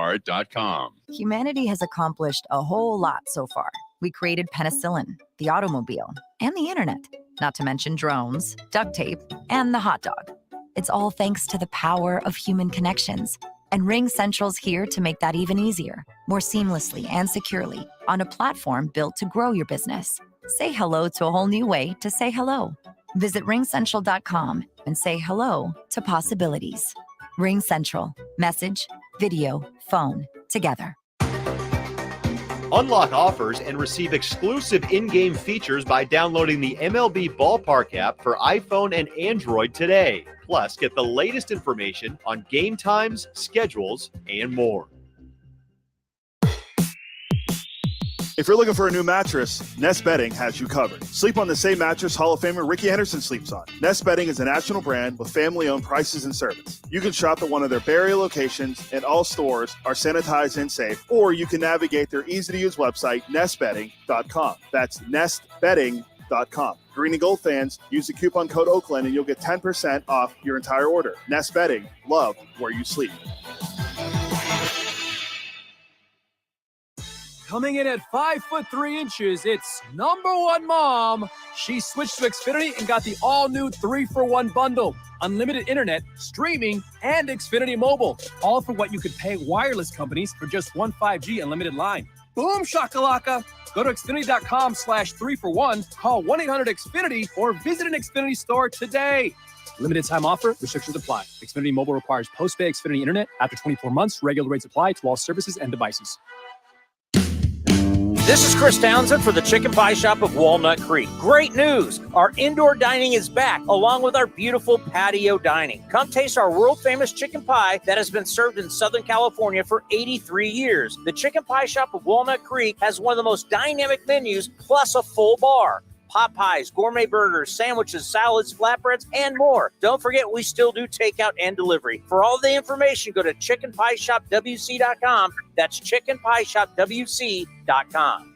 Humanity has accomplished a whole lot so far. We created penicillin, the automobile, and the internet, not to mention drones, duct tape, and the hot dog. It's all thanks to the power of human connections. And Ring Central's here to make that even easier, more seamlessly and securely, on a platform built to grow your business. Say hello to a whole new way to say hello. Visit ringcentral.com and say hello to possibilities. Ring Central. Message, video, phone, together. Unlock offers and receive exclusive in-game features by downloading the MLB Ballpark app for iPhone and Android today. Plus, get the latest information on game times, schedules, and more. If you're looking for a new mattress, Nest Bedding has you covered. Sleep on the same mattress Hall of Famer Ricky Henderson sleeps on. Nest Bedding is a national brand with family-owned prices and service. You can shop at one of their Barrier locations, and all stores are sanitized and safe, or you can navigate their easy-to-use website, nestbedding.com. That's nestbedding.com. Green and Gold fans, use the coupon code Oakland and you'll get 10% off your entire order. Nest Bedding, love where you sleep. Coming in at 5'3", it's number one mom. She switched to Xfinity and got the all-new 3-for-1 bundle. Unlimited internet, streaming, and Xfinity Mobile. All for what you could pay wireless companies for just one 5G unlimited line. Boom shakalaka. Go to Xfinity.com/3-for-1, call 1-800-XFINITY, or visit an Xfinity store today. Limited time offer. Restrictions apply. Xfinity Mobile requires post-pay Xfinity internet. After 24 months, regular rates apply to all services and devices. This is Chris Townsend for the Chicken Pie Shop of Walnut Creek. Great news! Our indoor dining is back, along with our beautiful patio dining. Come taste our world-famous chicken pie that has been served in Southern California for 83 years. The Chicken Pie Shop of Walnut Creek has one of the most dynamic menus, plus a full bar. Pot pies, gourmet burgers, sandwiches, salads, flatbreads, and more. Don't forget, we still do takeout and delivery. For all the information, go to chickenpieshopwc.com. That's chickenpieshopwc.com.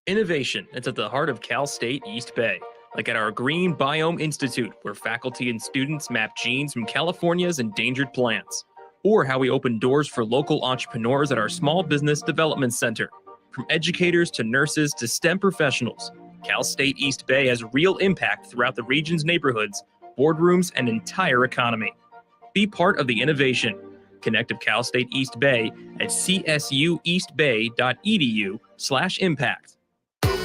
Innovation is at the heart of Cal State East Bay, like at our Green Biome Institute, where faculty and students map genes from California's endangered plants. Or how we open doors for local entrepreneurs at our Small Business Development Center. From educators to nurses to STEM professionals, Cal State East Bay has real impact throughout the region's neighborhoods, boardrooms, and entire economy. Be part of the innovation. Connect with Cal State East Bay at csueastbay.edu/impact.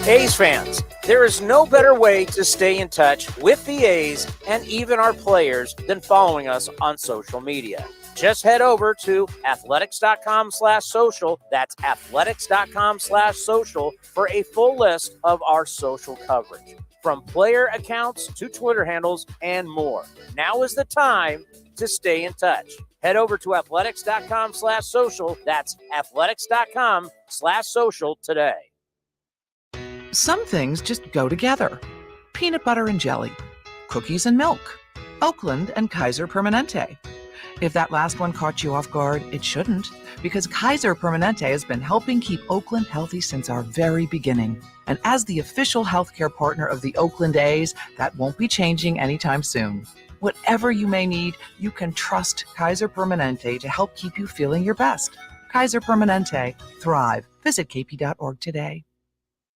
A's fans, there is no better way to stay in touch with the A's and even our players than following us on social media. Just head over to athletics.com/social. That's athletics.com/social for a full list of our social coverage, from player accounts to Twitter handles and more. Now is the time to stay in touch. Head over to athletics.com/social. That's athletics.com/social today. Some things just go together. Peanut butter and jelly, cookies and milk, Oakland and Kaiser Permanente. If that last one caught you off guard, it shouldn't, because Kaiser Permanente has been helping keep Oakland healthy since our very beginning. And as the official healthcare partner of the Oakland A's, that won't be changing anytime soon. Whatever you may need, you can trust Kaiser Permanente to help keep you feeling your best. Kaiser Permanente. Thrive. Visit kp.org today.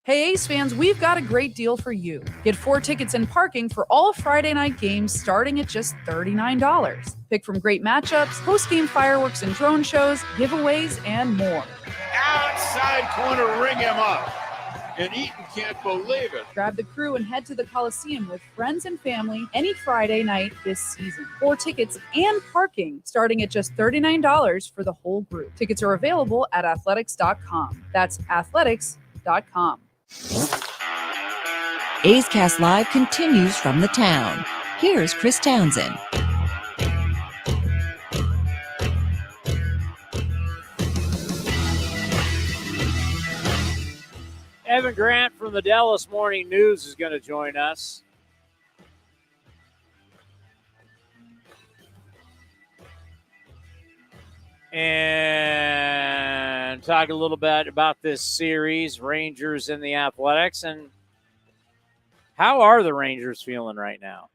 Hey A's fans, we've got a great deal for you. Get 4 tickets and parking for all Friday night games starting at just $39. Pick from great matchups, post-game fireworks and drone shows, giveaways, and more. Outside corner, ring him up. And Eaton can't believe it. Grab the crew and head to the Coliseum with friends and family any Friday night this season. 4 tickets and parking starting at just $39 for the whole group. Tickets are available at athletics.com. That's athletics.com. A's Cast Live continues from the town. Here's Chris Townsend. Evan Grant from the Dallas Morning News is going to join us. And talk a little bit about this series, Rangers and the Athletics, and how are the Rangers feeling right now?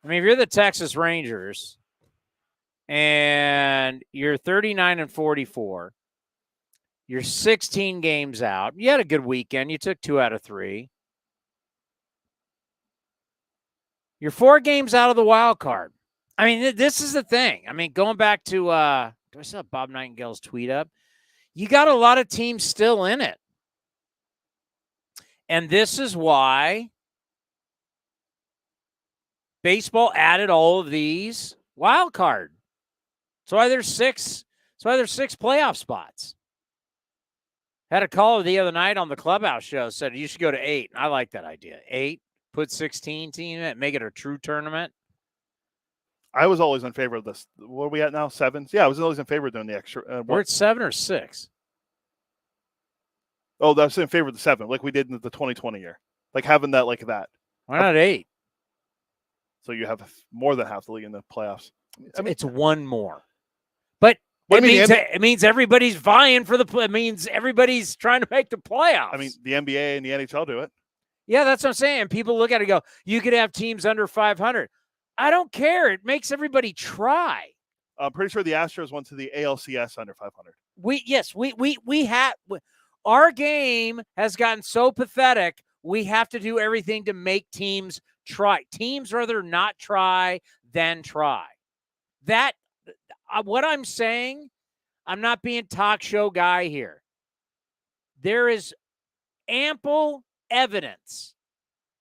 I mean, if you're the Texas Rangers and you're 39-44, you're 16 games out. You had a good weekend. You took 2 out of 3. You're 4 games out of the wild card. I mean, this is the thing. I mean, going back to, do I still have Bob Nightengale's tweet up? You got a lot of teams still in it. And this is why baseball added all of these wild card. That's why there's 6. That's why there's 6 playoff spots. Had a caller the other night on the Clubhouse show, said you should go to 8. I like that idea. 8, put 16 team in it, make it a true tournament. I was always in favor of this. What are we at now? 7? Yeah, I was always in favor of doing the extra. We're at 7 or 6. Oh, that's in favor of the 7, like we did in the 2020 year. Like having that like that. Why not 8? So you have more than half the league in the playoffs. I mean, it's 1 more. But it means everybody's vying for the. It means everybody's trying to make the playoffs. I mean, the NBA and the NHL do it. Yeah, that's what I'm saying. People look at it and go, you could have teams under 500. I don't care. It makes everybody try. I'm pretty sure the Astros went to the ALCS under 500. We have our game has gotten so pathetic. We have to do everything to make teams try. Teams rather not try than try. That what I'm saying, I'm not being talk show guy here. There is ample evidence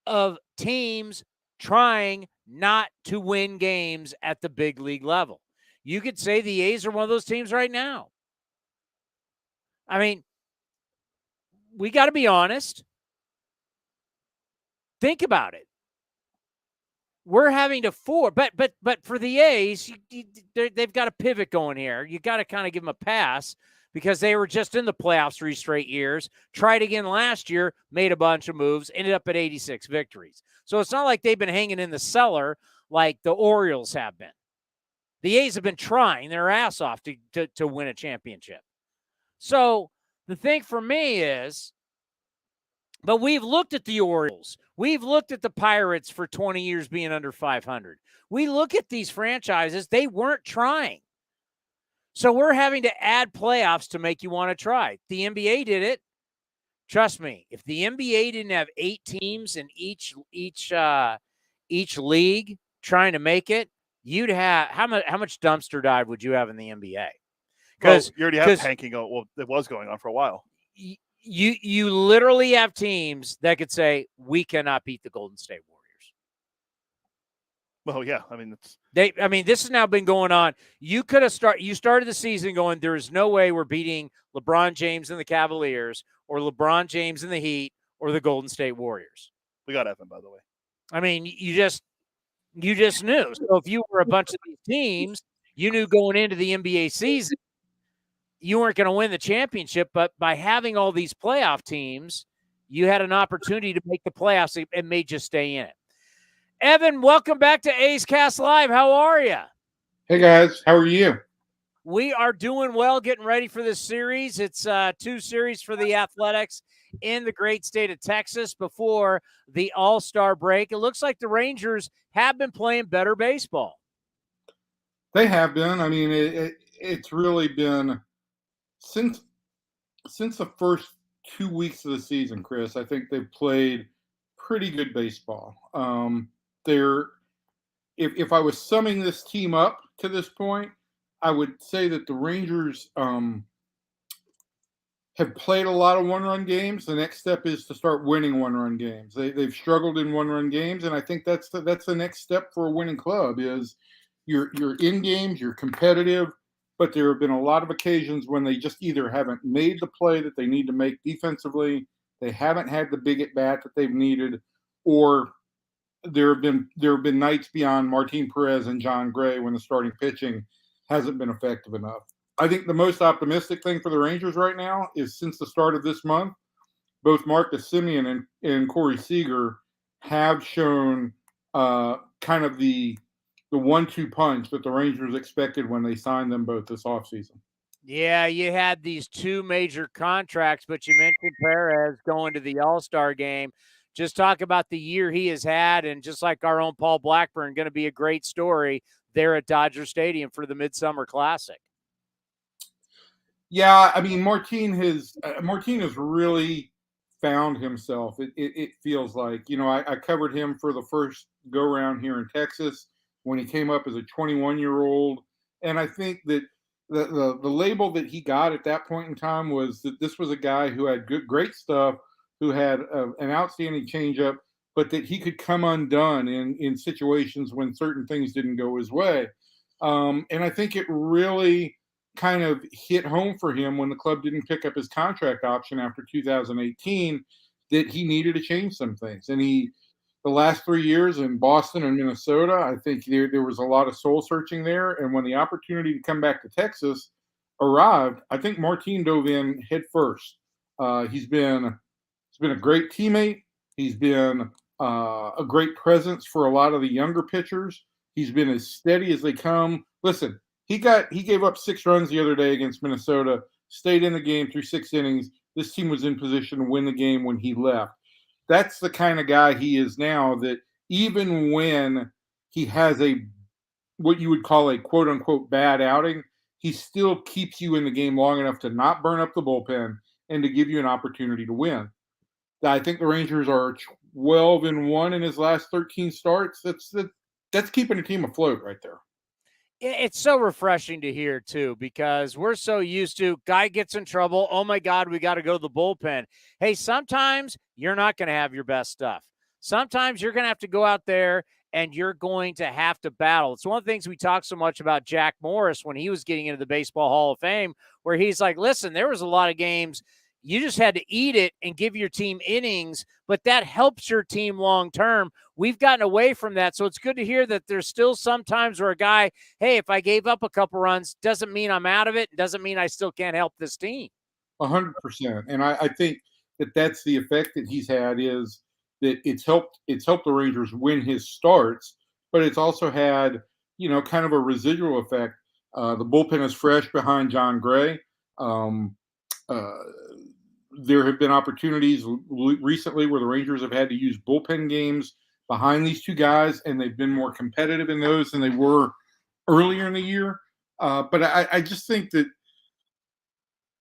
of teams trying not to win games at the big league level. You could say the A's are one of those teams right now. I mean, we got to be honest. Think about it. We're having to but for the A's, they've got a pivot going here. You got to kind of give them a pass because they were just in the playoffs 3 straight years. Tried again last year, made a bunch of moves, ended up at 86 victories. So it's not like they've been hanging in the cellar like the Orioles have been. The A's have been trying their ass off to win a championship. So the thing for me is, but we've looked at the Orioles. We've looked at the Pirates for 20 years being under 500. We look at these franchises, they weren't trying. So we're having to add playoffs to make you want to try. The NBA did it. Trust me, if the NBA didn't have 8 teams in each league trying to make it, you'd have how much dumpster dive would you have in the NBA? Because you already have tanking. Well, it was going on for a while. You literally have teams that could say we cannot beat the Golden State Warriors. Well, yeah, I mean this has now been going on. You started the season going, there is no way we're beating LeBron James and the Cavaliers or LeBron James and the Heat or the Golden State Warriors. We got Evan, by the way. I mean, you just knew. So if you were a bunch of these teams, you knew going into the NBA season you weren't going to win the championship, but by having all these playoff teams, you had an opportunity to make the playoffs and made you stay in it. Evan, welcome back to A's Cast Live. How are you? Hey, guys. How are you? We are doing well, getting ready for this series. It's 2 series for the Athletics in the great state of Texas before the All-Star break. It looks like the Rangers have been playing better baseball. They have been. I mean, it's really been since the first 2 weeks of the season, Chris. I think they've played pretty good baseball. If I was summing this team up to this point, I would say that the Rangers have played a lot of one-run games. The next step is to start winning one-run games. They've struggled in one-run games, and I think that's the next step for a winning club is you're in games, you're competitive, but there have been a lot of occasions when they just either haven't made the play that they need to make defensively, they haven't had the big at-bat that they've needed, or there have been nights beyond Martin Perez and John Gray when the starting pitching hasn't been effective enough. I think the most optimistic thing for the Rangers right now is since the start of this month, both Marcus Semien and Corey Seager have shown kind of the 1-2 punch that the Rangers expected when they signed them both this offseason. Yeah, you had these 2 major contracts, but you mentioned Perez going to the All-Star game. Just talk about the year he has had, and just like our own Paul Blackburn, going to be a great story there at Dodger Stadium for the Midsummer Classic. Yeah, I mean, Martin has really found himself. It feels like, I covered him for the first go-round here in Texas when he came up as a 21-year-old, and I think that the label that he got at that point in time was that this was a guy who had great stuff, who had an outstanding changeup, but that he could come undone in situations when certain things didn't go his way. And I think it really kind of hit home for him when the club didn't pick up his contract option after 2018 that he needed to change some things. And the last 3 years in Boston and Minnesota, I think there was a lot of soul searching there. And when the opportunity to come back to Texas arrived, I think Martin dove in head first. He's been a great teammate. He's been a great presence for a lot of the younger pitchers. He's been as steady as they come. Listen, he gave up 6 runs the other day against Minnesota, stayed in the game through 6 innings. This team was in position to win the game when he left. That's the kind of guy he is now, that even when he has what you would call a quote unquote bad outing, he still keeps you in the game long enough to not burn up the bullpen and to give you an opportunity to win. I think the Rangers are 12-1 in his last 13 starts. That's keeping a team afloat right there. It's so refreshing to hear, too, because we're so used to guy gets in trouble. Oh, my God, we got to go to the bullpen. Hey, sometimes you're not going to have your best stuff. Sometimes you're going to have to go out there and you're going to have to battle. It's one of the things we talked so much about Jack Morris when he was getting into the Baseball Hall of Fame, where he's like, listen, there was a lot of games you just had to eat it and give your team innings, but that helps your team long term. We've gotten away from that, so it's good to hear that there's still some times where a guy, hey, if I gave up a couple runs, doesn't mean I'm out of it, doesn't mean I still can't help this team. 100%. And I think that's the effect that he's had, is that it's helped the Rangers win his starts, but it's also had, kind of a residual effect. The bullpen is fresh behind John Gray. There have been opportunities recently where the Rangers have had to use bullpen games behind these two guys, and they've been more competitive in those than they were earlier in the year. But I just think that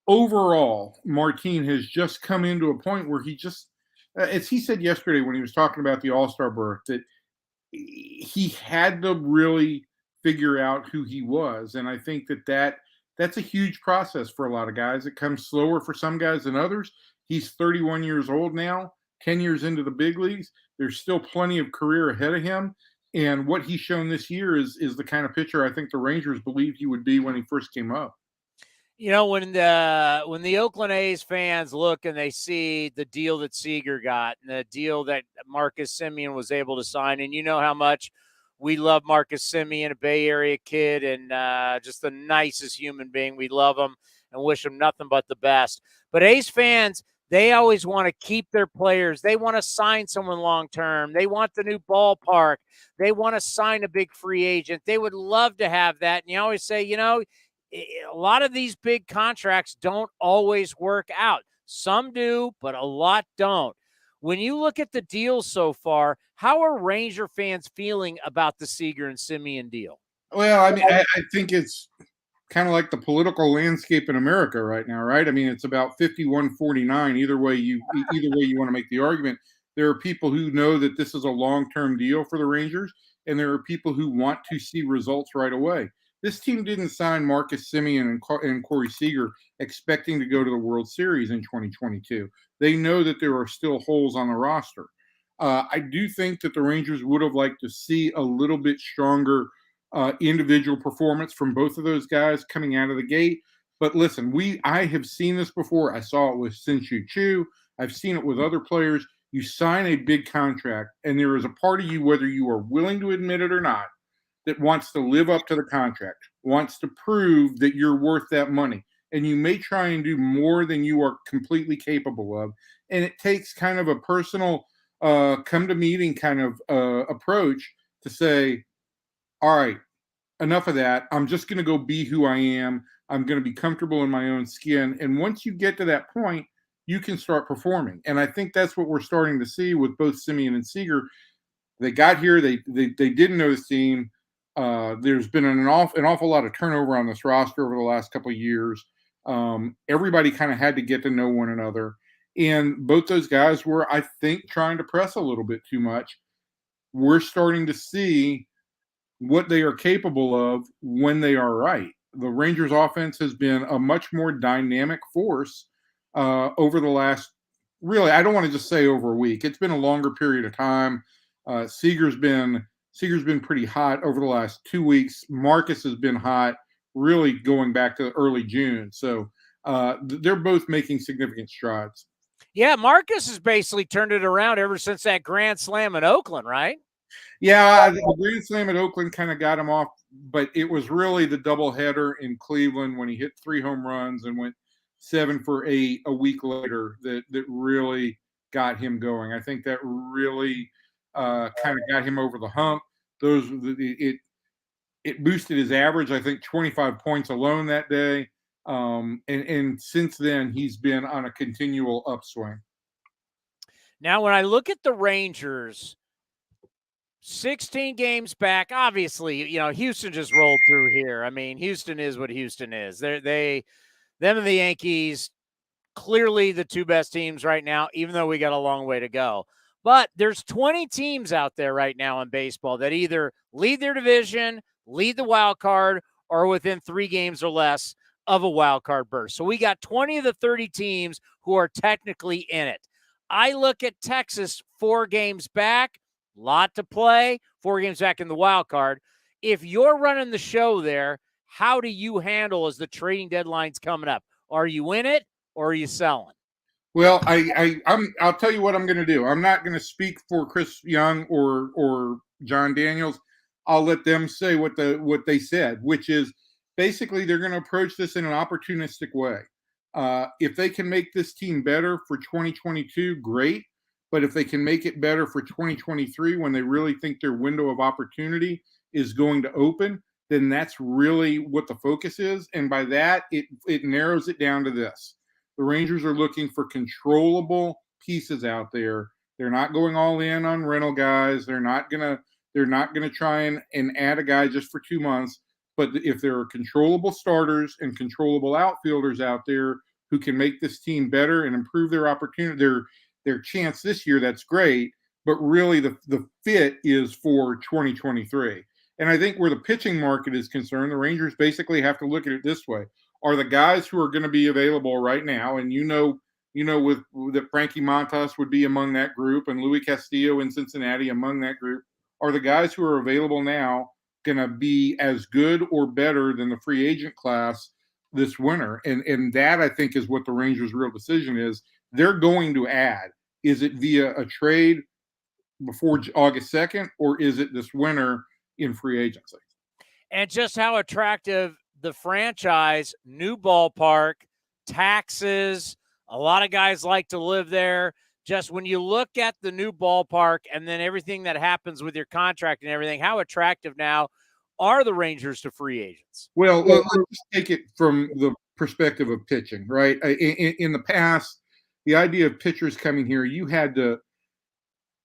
overall, Martin has just come into a point where he just, as he said yesterday when he was talking about the All-Star berth, that he had to really figure out who he was. And I think that's a huge process for a lot of guys. It comes slower for some guys than others. He's 31 years old now, 10 years into the big leagues. There's still plenty of career ahead of him. And what he's shown this year is the kind of pitcher I think the Rangers believed he would be when he first came up. When the Oakland A's fans look and they see the deal that Seager got and the deal that Marcus Semien was able to sign, and you know how much we love Marcus Semien, a Bay Area kid, and just the nicest human being. We love him and wish him nothing but the best. But A's fans, they always want to keep their players. They want to sign someone long-term. They want the new ballpark. They want to sign a big free agent. They would love to have that. And you always say, a lot of these big contracts don't always work out. Some do, but a lot don't. When you look at the deals so far, how are Ranger fans feeling about the Seager and Semien deal? Well, I mean, I think it's kind of like the political landscape in America right now, right? I mean, it's about 51-49. Either way you want to make the argument. There are people who know that this is a long-term deal for the Rangers, and there are people who want to see results right away. This team didn't sign Marcus Semien and Corey Seager expecting to go to the World Series in 2022. They know that there are still holes on the roster. I do think that the Rangers would have liked to see a little bit stronger individual performance from both of those guys coming out of the gate. But listen, I have seen this before. I saw it with Sin-Shu Chu. I've seen it with other players. You sign a big contract, and there is a part of you, whether you are willing to admit it or not, that wants to live up to the contract, wants to prove that you're worth that money. And you may try and do more than you are completely capable of. And it takes kind of a personal come to meeting kind of approach to say, all right, enough of that. I'm just going to go be who I am. I'm going to be comfortable in my own skin. And once you get to that point, you can start performing. And I think that's what we're starting to see with both Semien and Seager. They got here. They didn't know the team. There's been an awful lot of turnover on this roster over the last couple of years. Everybody kind of had to get to know one another. And both those guys were, I think, trying to press a little bit too much. We're starting to see what they are capable of when they are right. The Rangers offense has been a much more dynamic force over the last, really, I don't want to just say over a week. It's been a longer period of time. Seager's been pretty hot over the last 2 weeks. Marcus has been hot, really going back to early June. So they're both making significant strides. Yeah, Marcus has basically turned it around ever since that grand slam in Oakland, right? Yeah, the grand slam at Oakland kind of got him off, but it was really the doubleheader in Cleveland when he hit 3 home runs and went 7 for 8 a week later that really got him going. I think that really kind of got him over the hump. It boosted his average, I think 25 points alone that day. And since then, he's been on a continual upswing. Now, when I look at the Rangers, 16 games back, obviously, Houston just rolled through here. I mean, Houston is what Houston is. Them and the Yankees, clearly the two best teams right now, even though we got a long way to go. But there's 20 teams out there right now in baseball that either lead their division, lead the wild card, or within 3 games or less of a wild card berth. So we got 20 of the 30 teams who are technically in it. I look at Texas 4 games back, lot to play. 4 games back in the wild card. If you're running the show there, how do you handle as the trading deadline's coming up? Are you in it or are you selling? Well, I'll tell you what I'm going to do. I'm not going to speak for Chris Young or John Daniels. I'll let them say what they said, which is basically they're going to approach this in an opportunistic way. If they can make this team better for 2022, great. But if they can make it better for 2023, when they really think their window of opportunity is going to open, then that's really what the focus is. And by that, it narrows it down to this. The Rangers are looking for controllable pieces out there. They're not going all in on rental guys. They're not gonna try and add a guy just for 2 months. But if there are controllable starters and controllable outfielders out there who can make this team better and improve their opportunity, their chance this year, that's great. But really, the fit is for 2023. And I think where the pitching market is concerned, the Rangers basically have to look at it this way. Are the guys who are going to be available right now, and that Frankie Montas would be among that group, and Louis Castillo in Cincinnati among that group, are the guys who are available now going to be as good or better than the free agent class this winter? And that, I think, is what the Rangers' real decision is. They're going to add. Is it via a trade before August 2nd, or is it this winter in free agency? And just how attractive the franchise, new ballpark, taxes, a lot of guys like to live there. Just when you look at the new ballpark and then everything that happens with your contract and everything, how attractive now are the Rangers to free agents? Well, let's take it from the perspective of pitching, right? In the past, the idea of pitchers coming here, you had to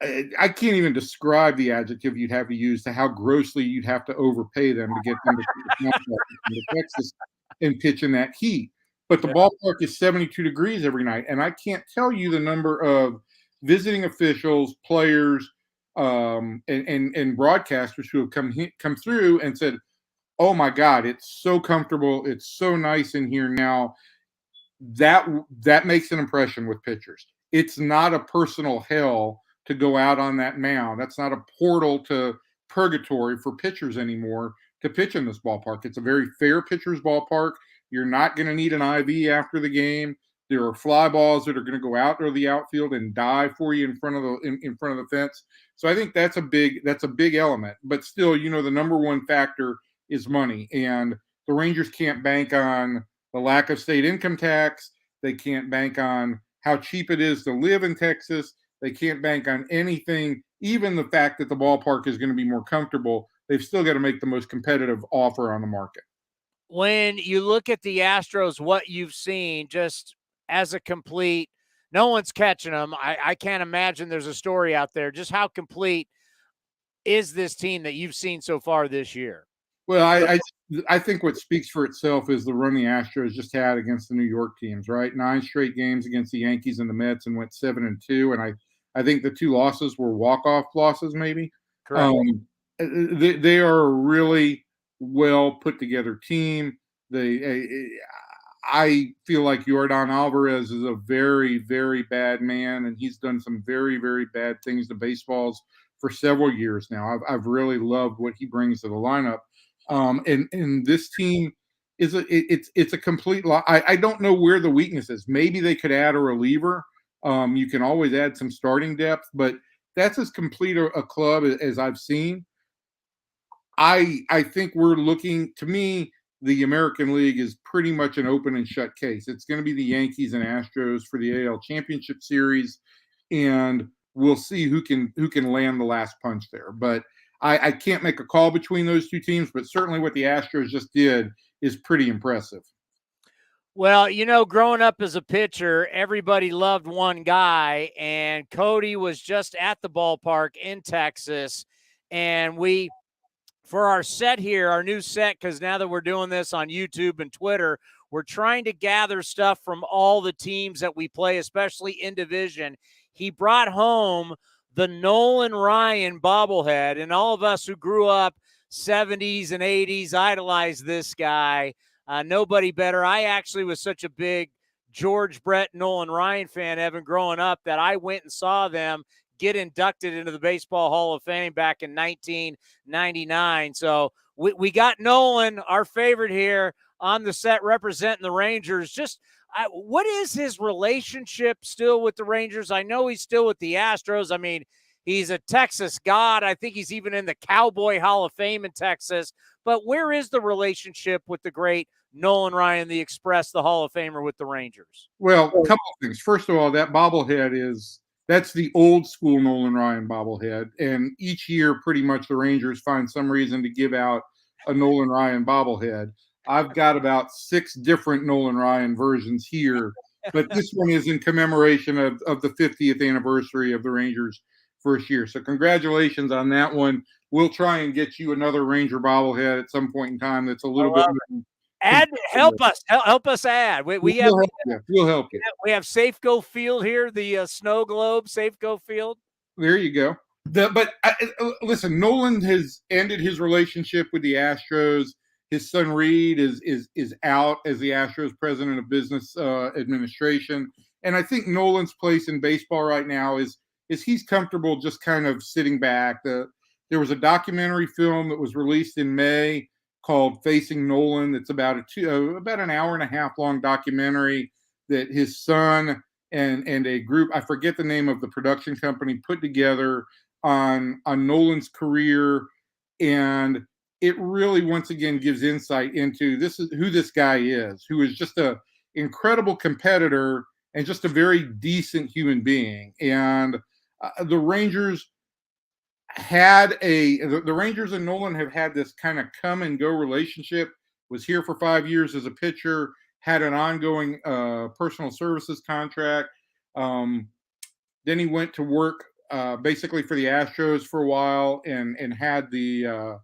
I can't even describe the adjective you'd have to use to how grossly you'd have to overpay them to get them to come to Texas and pitch in that heat. But the ballpark is 72 degrees every night, and I can't tell you the number of visiting officials, players, and broadcasters who have come through and said, "Oh my God, it's so comfortable, it's so nice in here now." That makes an impression with pitchers. It's not a personal hell to go out on that mound. That's not a portal to purgatory for pitchers anymore to pitch in this ballpark. It's a very fair pitcher's ballpark. You're not going to need an IV after the game. There are fly balls that are going to go out or the outfield and die for you in front of the fence. So I think that's a big element. But still, the number one factor is money, and the Rangers can't bank on the lack of state income tax. They can't bank on how cheap it is to live in Texas. They can't bank on anything, even the fact that the ballpark is going to be more comfortable. They've still got to make the most competitive offer on the market. When you look at the Astros, what you've seen just as a complete, no one's catching them. I can't imagine there's a story out there. Just how complete is this team that you've seen so far this year? Well, I think what speaks for itself is the run the Astros just had against the New York teams, right? 9 straight games against the Yankees and the Mets and went 7-2. And I think the 2 losses were walk-off losses, maybe. Correct. They are a really well put together team. I feel like Yordan Alvarez is a very, very bad man, and he's done some very, very bad things to baseballs for several years now. I've really loved what he brings to the lineup. And this team is it's a complete lot. I don't know where the weakness is. Maybe they could add a reliever. You can always add some starting depth, but that's as complete a club as I've seen. I think we're looking, to me, the American League is pretty much an open and shut case. It's going to be the Yankees and Astros for the AL Championship Series, and we'll see who can land the last punch there. But I can't make a call between those two teams, but certainly what the Astros just did is pretty impressive. Well, growing up as a pitcher, everybody loved one guy, and Cody was just at the ballpark in Texas, and for our set here, our new set, because now that we're doing this on YouTube and Twitter, we're trying to gather stuff from all the teams that we play, especially in division. He brought home the Nolan Ryan bobblehead, and all of us who grew up 70s and 80s idolized this guy. Nobody better. I actually was such a big George Brett, Nolan Ryan fan, Evan, growing up, that I went and saw them get inducted into the Baseball Hall of Fame back in 1999. So we got Nolan, our favorite here, on the set representing the Rangers. Just what is his relationship still with the Rangers? I know he's still with the Astros. I mean, he's a Texas god. I think he's even in the Cowboy Hall of Fame in Texas. But where is the relationship with the great Nolan Ryan, the Express, the Hall of Famer with the Rangers? Well, a couple of things. First of all, that bobblehead that's the old school Nolan Ryan bobblehead. And each year, pretty much the Rangers find some reason to give out a Nolan Ryan bobblehead. I've got about 6 different Nolan Ryan versions here, but this one is in commemoration of the 50th anniversary of the Rangers' first year. So congratulations on that one. We'll try and get you another Ranger bobblehead at some point in time that's a little bit more. Help us add. We'll help you. We have Safeco Field here, the snow globe, Safeco Field. There you go. Listen, Nolan has ended his relationship with the Astros. His son Reed is out as the Astros president of business administration, and I think Nolan's place in baseball right now is he's comfortable just kind of sitting back. There was a documentary film that was released in May called Facing Nolan. It's about an hour and a half long documentary that his son and a group, I forget the name of the production company, put together on Nolan's career. And it really, once again, gives insight into who this guy is, who is just an incredible competitor and just a very decent human being. And the Rangers the Rangers and Nolan have had this kind of come and go relationship. Was here for 5 years as a pitcher, had an ongoing personal services contract. Then he went to work basically for the Astros for a while and had the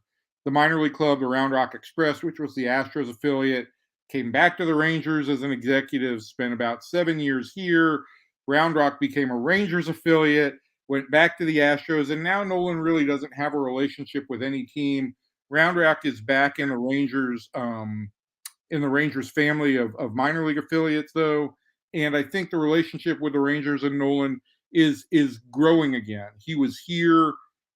minor league club, the Round Rock Express, which was the Astros affiliate. Came back to the Rangers as an executive, spent about 7 years here. Round Rock became a Rangers affiliate, went back to the Astros, and now Nolan really doesn't have a relationship with any team. Round Rock is back in the Rangers family of minor league affiliates, though, and I think the relationship with the Rangers and Nolan is growing again. He was here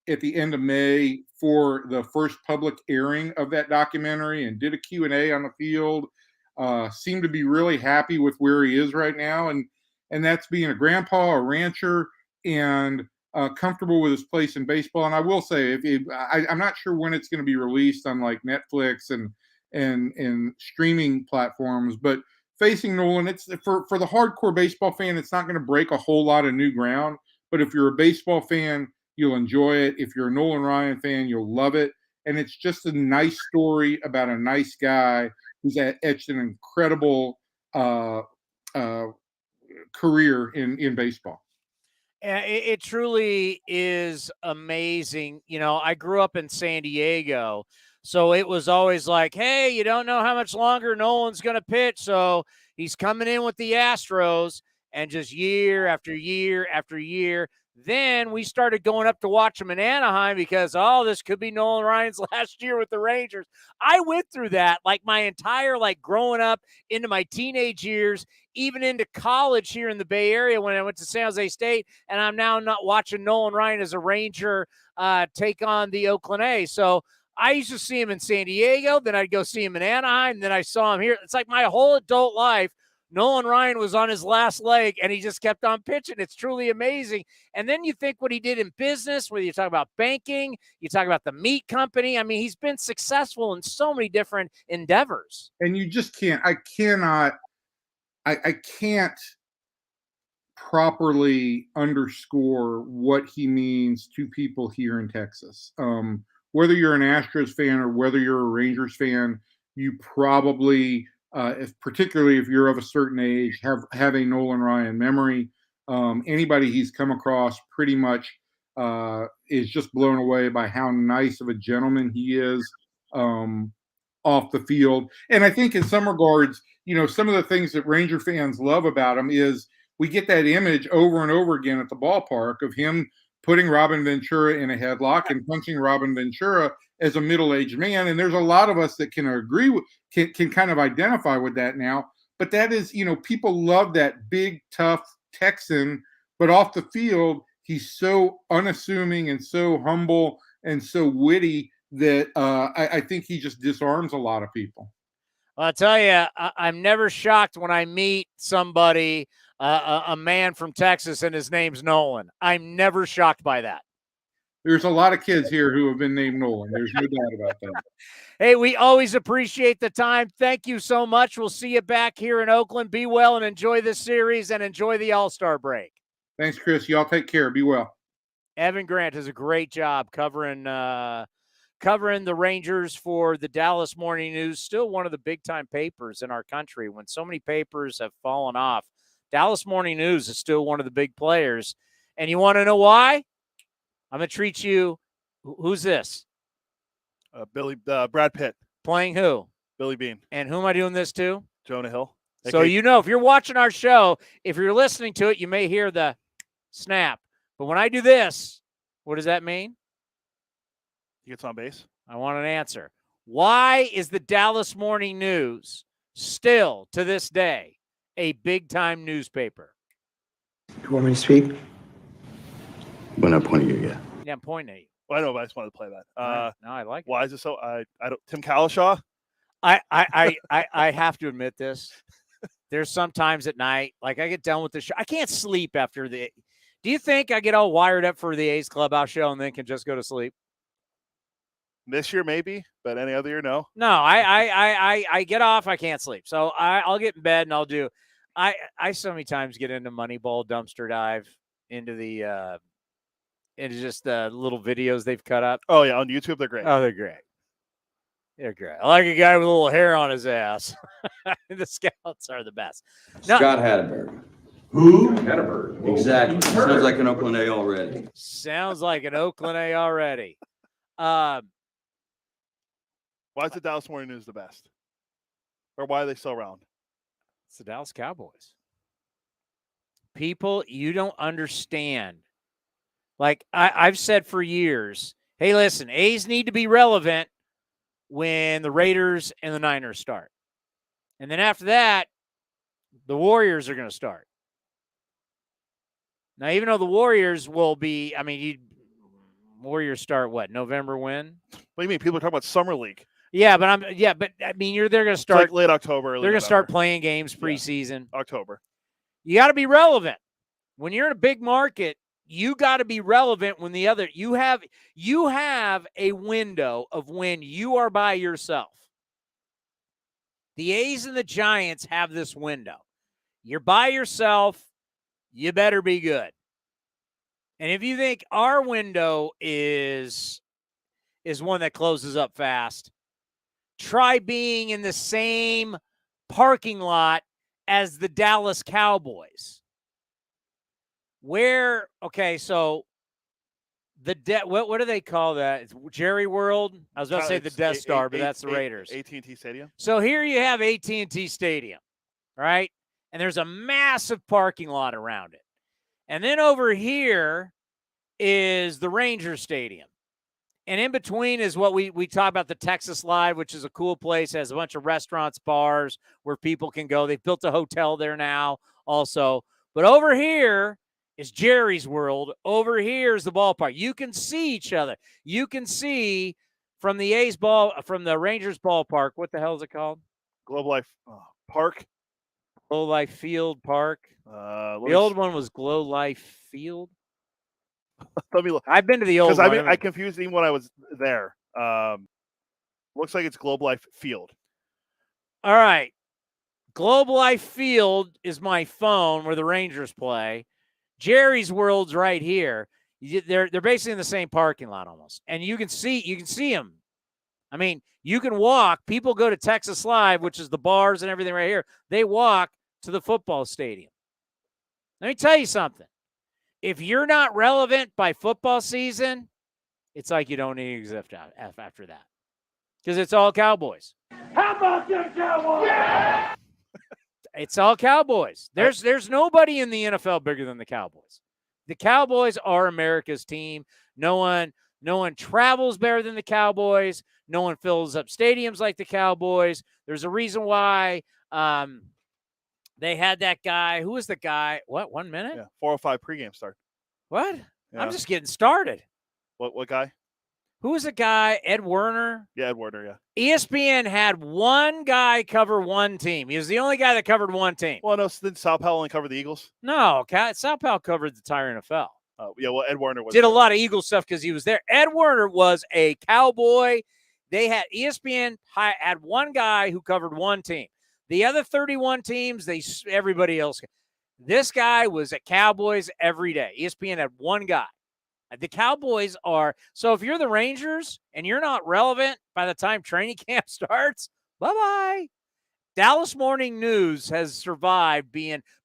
at the end of May for the first public airing of that documentary and did a Q&A on the field. Seemed to be really happy with where he is right now, and that's being a grandpa, a rancher, and comfortable with his place in baseball. And I will say, I'm not sure when it's going to be released on like Netflix and streaming platforms, but Facing Nolan, it's for the hardcore baseball fan, it's not going to break a whole lot of new ground. But if you're a baseball fan, you'll enjoy it. If you're a Nolan Ryan fan, you'll love it. And it's just a nice story about a nice guy who's etched an incredible career in baseball. It truly is amazing. You know, I grew up in San Diego, so it was always like, hey, you don't know how much longer Nolan's going to pitch, so he's coming in with the Astros, and just year after year after year. Then we started going up to watch him in Anaheim because, this could be Nolan Ryan's last year with the Rangers. I went through that like my entire, growing up into my teenage years, even into college here in the Bay Area when I went to San Jose State, and I'm now not watching Nolan Ryan as a Ranger take on the Oakland A's. So I used to see him in San Diego, then I'd go see him in Anaheim, then I saw him here. It's like my whole adult life, Nolan Ryan was on his last leg, and he just kept on pitching. It's truly amazing. And then you think what he did in business, whether you talk about banking, you talk about the meat company. I mean, he's been successful in so many different endeavors. And you just can't – I can't properly underscore what he means to people here in Texas. Whether you're an Astros fan or whether you're a Rangers fan, you probably – particularly if you're of a certain age, have a Nolan Ryan memory. Anybody he's come across pretty much is just blown away by how nice of a gentleman he is off the field. And I think in some regards, some of the things that Ranger fans love about him is we get that image over and over again at the ballpark of him putting Robin Ventura in a headlock and punching Robin Ventura as a middle-aged man. And there's a lot of us that can agree with, can kind of identify with that now. But that is, people love that big, tough Texan, but off the field, He's so unassuming and so humble and so witty that I think he just disarms a lot of people. I'll tell you, I'm never shocked when I meet somebody, a man from Texas, and his name's Nolan. I'm never shocked by that. There's a lot of kids here who have been named Nolan. There's no doubt about that. Hey, we always appreciate the time. Thank you so much. We'll see you back here in Oakland. Be well and enjoy this series and enjoy the All-Star break. Thanks, Chris. Y'all take care. Be well. Evan Grant does a great job covering the Rangers for the Dallas Morning News, still one of the big-time papers in our country. When so many papers have fallen off, Dallas Morning News is still one of the big players. And you want to know why? I'm going to treat you. Who's this? Brad Pitt. Playing who? Billy Bean. And who am I doing this to? Jonah Hill. So you know, if you're watching our show, if you're listening to it, you may hear the snap. But when I do this, what does that mean? He gets on base. I want an answer. Why is the Dallas Morning News still, to this day, a big-time newspaper? You want me to speak? We're not pointing at you yet. Yeah, I'm pointing at you. Well, I know, but I just wanted to play that. No, I like it. Why is it so? I don't. Tim Calishaw. I have to admit this. There's sometimes at night, like I get done with the show. I can't sleep after the. Do you think I get all wired up for the A's Clubhouse show and then can just go to sleep? This year, maybe, but any other year, no. No, I get off. I can't sleep, so I'll get in bed and I'll do. I so many times get into Moneyball dumpster dive into the into just the little videos they've cut up. Oh yeah, on YouTube they're great. Oh, they're great. They're great. I like a guy with a little hair on his ass. The Scouts are the best. Scott Hatterberg. Who? Hatterberg. Exactly. Sounds like an Oakland A already. Sounds like an Oakland A already. Why is the Dallas Morning News the best? Or why are they still around? It's the Dallas Cowboys. People, you don't understand. Like I've said for years, hey, listen, A's need to be relevant when the Raiders and the Niners start. And then after that, the Warriors are going to start. Now, even though the Warriors will be, Warriors start what, November when? What do you mean? People are talking about Summer League. Yeah, but they're going to start like late October. They're going to start playing games preseason. Yeah, October. You got to be relevant. When you're in a big market, you got to be relevant when the other you have a window of when you are by yourself. The A's and the Giants have this window. You're by yourself, you better be good. And if you think our window is one that closes up fast, try being in the same parking lot as the Dallas Cowboys. So what do they call that? It's Jerry World? I was about to say the Death Star, but that's the Raiders. AT&T Stadium. So here you have AT&T Stadium, right? And there's a massive parking lot around it. And then over here is the Ranger Stadium. And in between is what we talk about, the Texas Live, which is a cool place. It has a bunch of restaurants, bars where people can go. They've built a hotel there now also. But over here is Jerry's World. Over here is the ballpark. You can see each other. You can see from the Rangers ballpark. What the hell is it called? Globe Life Park. Globe Life Field Park. The old one was Globe Life Field. Let me look. I've been to the old one. I confused even when I was there. Looks like it's Globe Life Field. All right. Globe Life Field is my phone where the Rangers play. Jerry's World's right here. They're basically in the same parking lot almost. And you can see them. I mean, you can walk. People go to Texas Live, which is the bars and everything right here. They walk to the football stadium. Let me tell you something. If you're not relevant by football season, it's like you don't need to exist after that. Because it's all Cowboys. How about them Cowboys? Yeah! It's all Cowboys. There's nobody in the NFL bigger than the Cowboys. The Cowboys are America's team. No one travels better than the Cowboys. No one fills up stadiums like the Cowboys. There's a reason why they had that guy. Who was the guy? What, 1 minute? Yeah, 4:05 pregame start. What? Yeah. I'm just getting started. What guy? Who was the guy? Ed Werner? Yeah, Ed Werner, yeah. ESPN had one guy cover one team. He was the only guy that covered one team. Well, no, didn't Sal Powell only cover the Eagles? No, Sal Powell covered the entire NFL. Yeah, well, Ed Werner Did a lot of Eagle stuff because he was there. Ed Werner was a Cowboy. They had ESPN had one guy who covered one team. The other 31 teams, everybody else. This guy was at Cowboys every day. ESPN had one guy. The Cowboys are – so if you're the Rangers and you're not relevant by the time training camp starts, bye-bye. Dallas Morning News has survived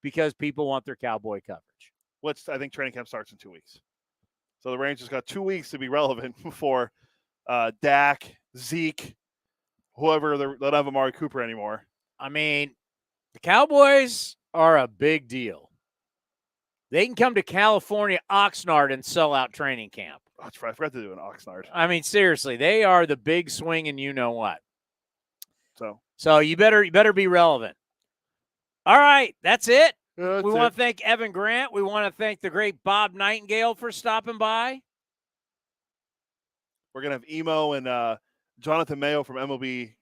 because people want their Cowboy coverage. I think training camp starts in 2 weeks. So the Rangers got 2 weeks to be relevant before Dak, Zeke, whoever, they don't have Amari Cooper anymore. I mean, the Cowboys are a big deal. They can come to California, Oxnard, and sell out training camp. Oh, that's right. I forgot to do an Oxnard. I mean, seriously, they are the big swing and you know what. So you better be relevant. All right, that's it. Yeah, we want to thank Evan Grant. We want to thank the great Bob Nightengale for stopping by. We're going to have Emo and Jonathan Mayo from MLB.com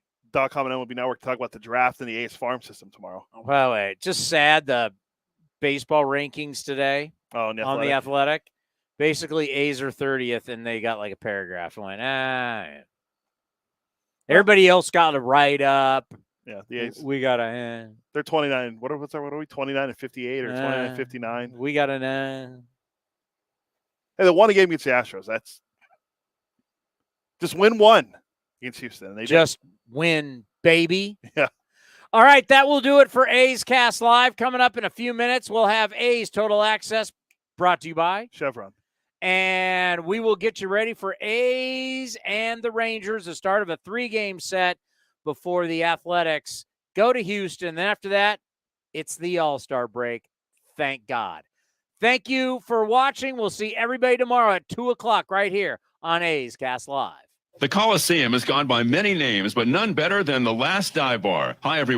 and MLB Network talk about the draft and the Ace Farm system tomorrow. Well, wait, just sad the baseball rankings today on the Athletic. Basically, A's are 30th, and they got like a paragraph. I went, Everybody else got a write-up. Yeah, the A's. We got a. They're 29. What are we? 29 and 58 or 29 and 59? We got a. Hey, they won a game against the Astros. That's just win one against Houston. They just win, baby. Yeah. All right, that will do it for A's Cast Live. Coming up in a few minutes, we'll have A's Total Access brought to you by Chevron. And we will get you ready for A's and the Rangers, the start of a 3-game set before the Athletics go to Houston. Then after that, it's the All-Star break. Thank God. Thank you for watching. We'll see everybody tomorrow at 2 o'clock right here on A's Cast Live. The Coliseum has gone by many names, but none better than the Last Dive Bar. Hi, everyone.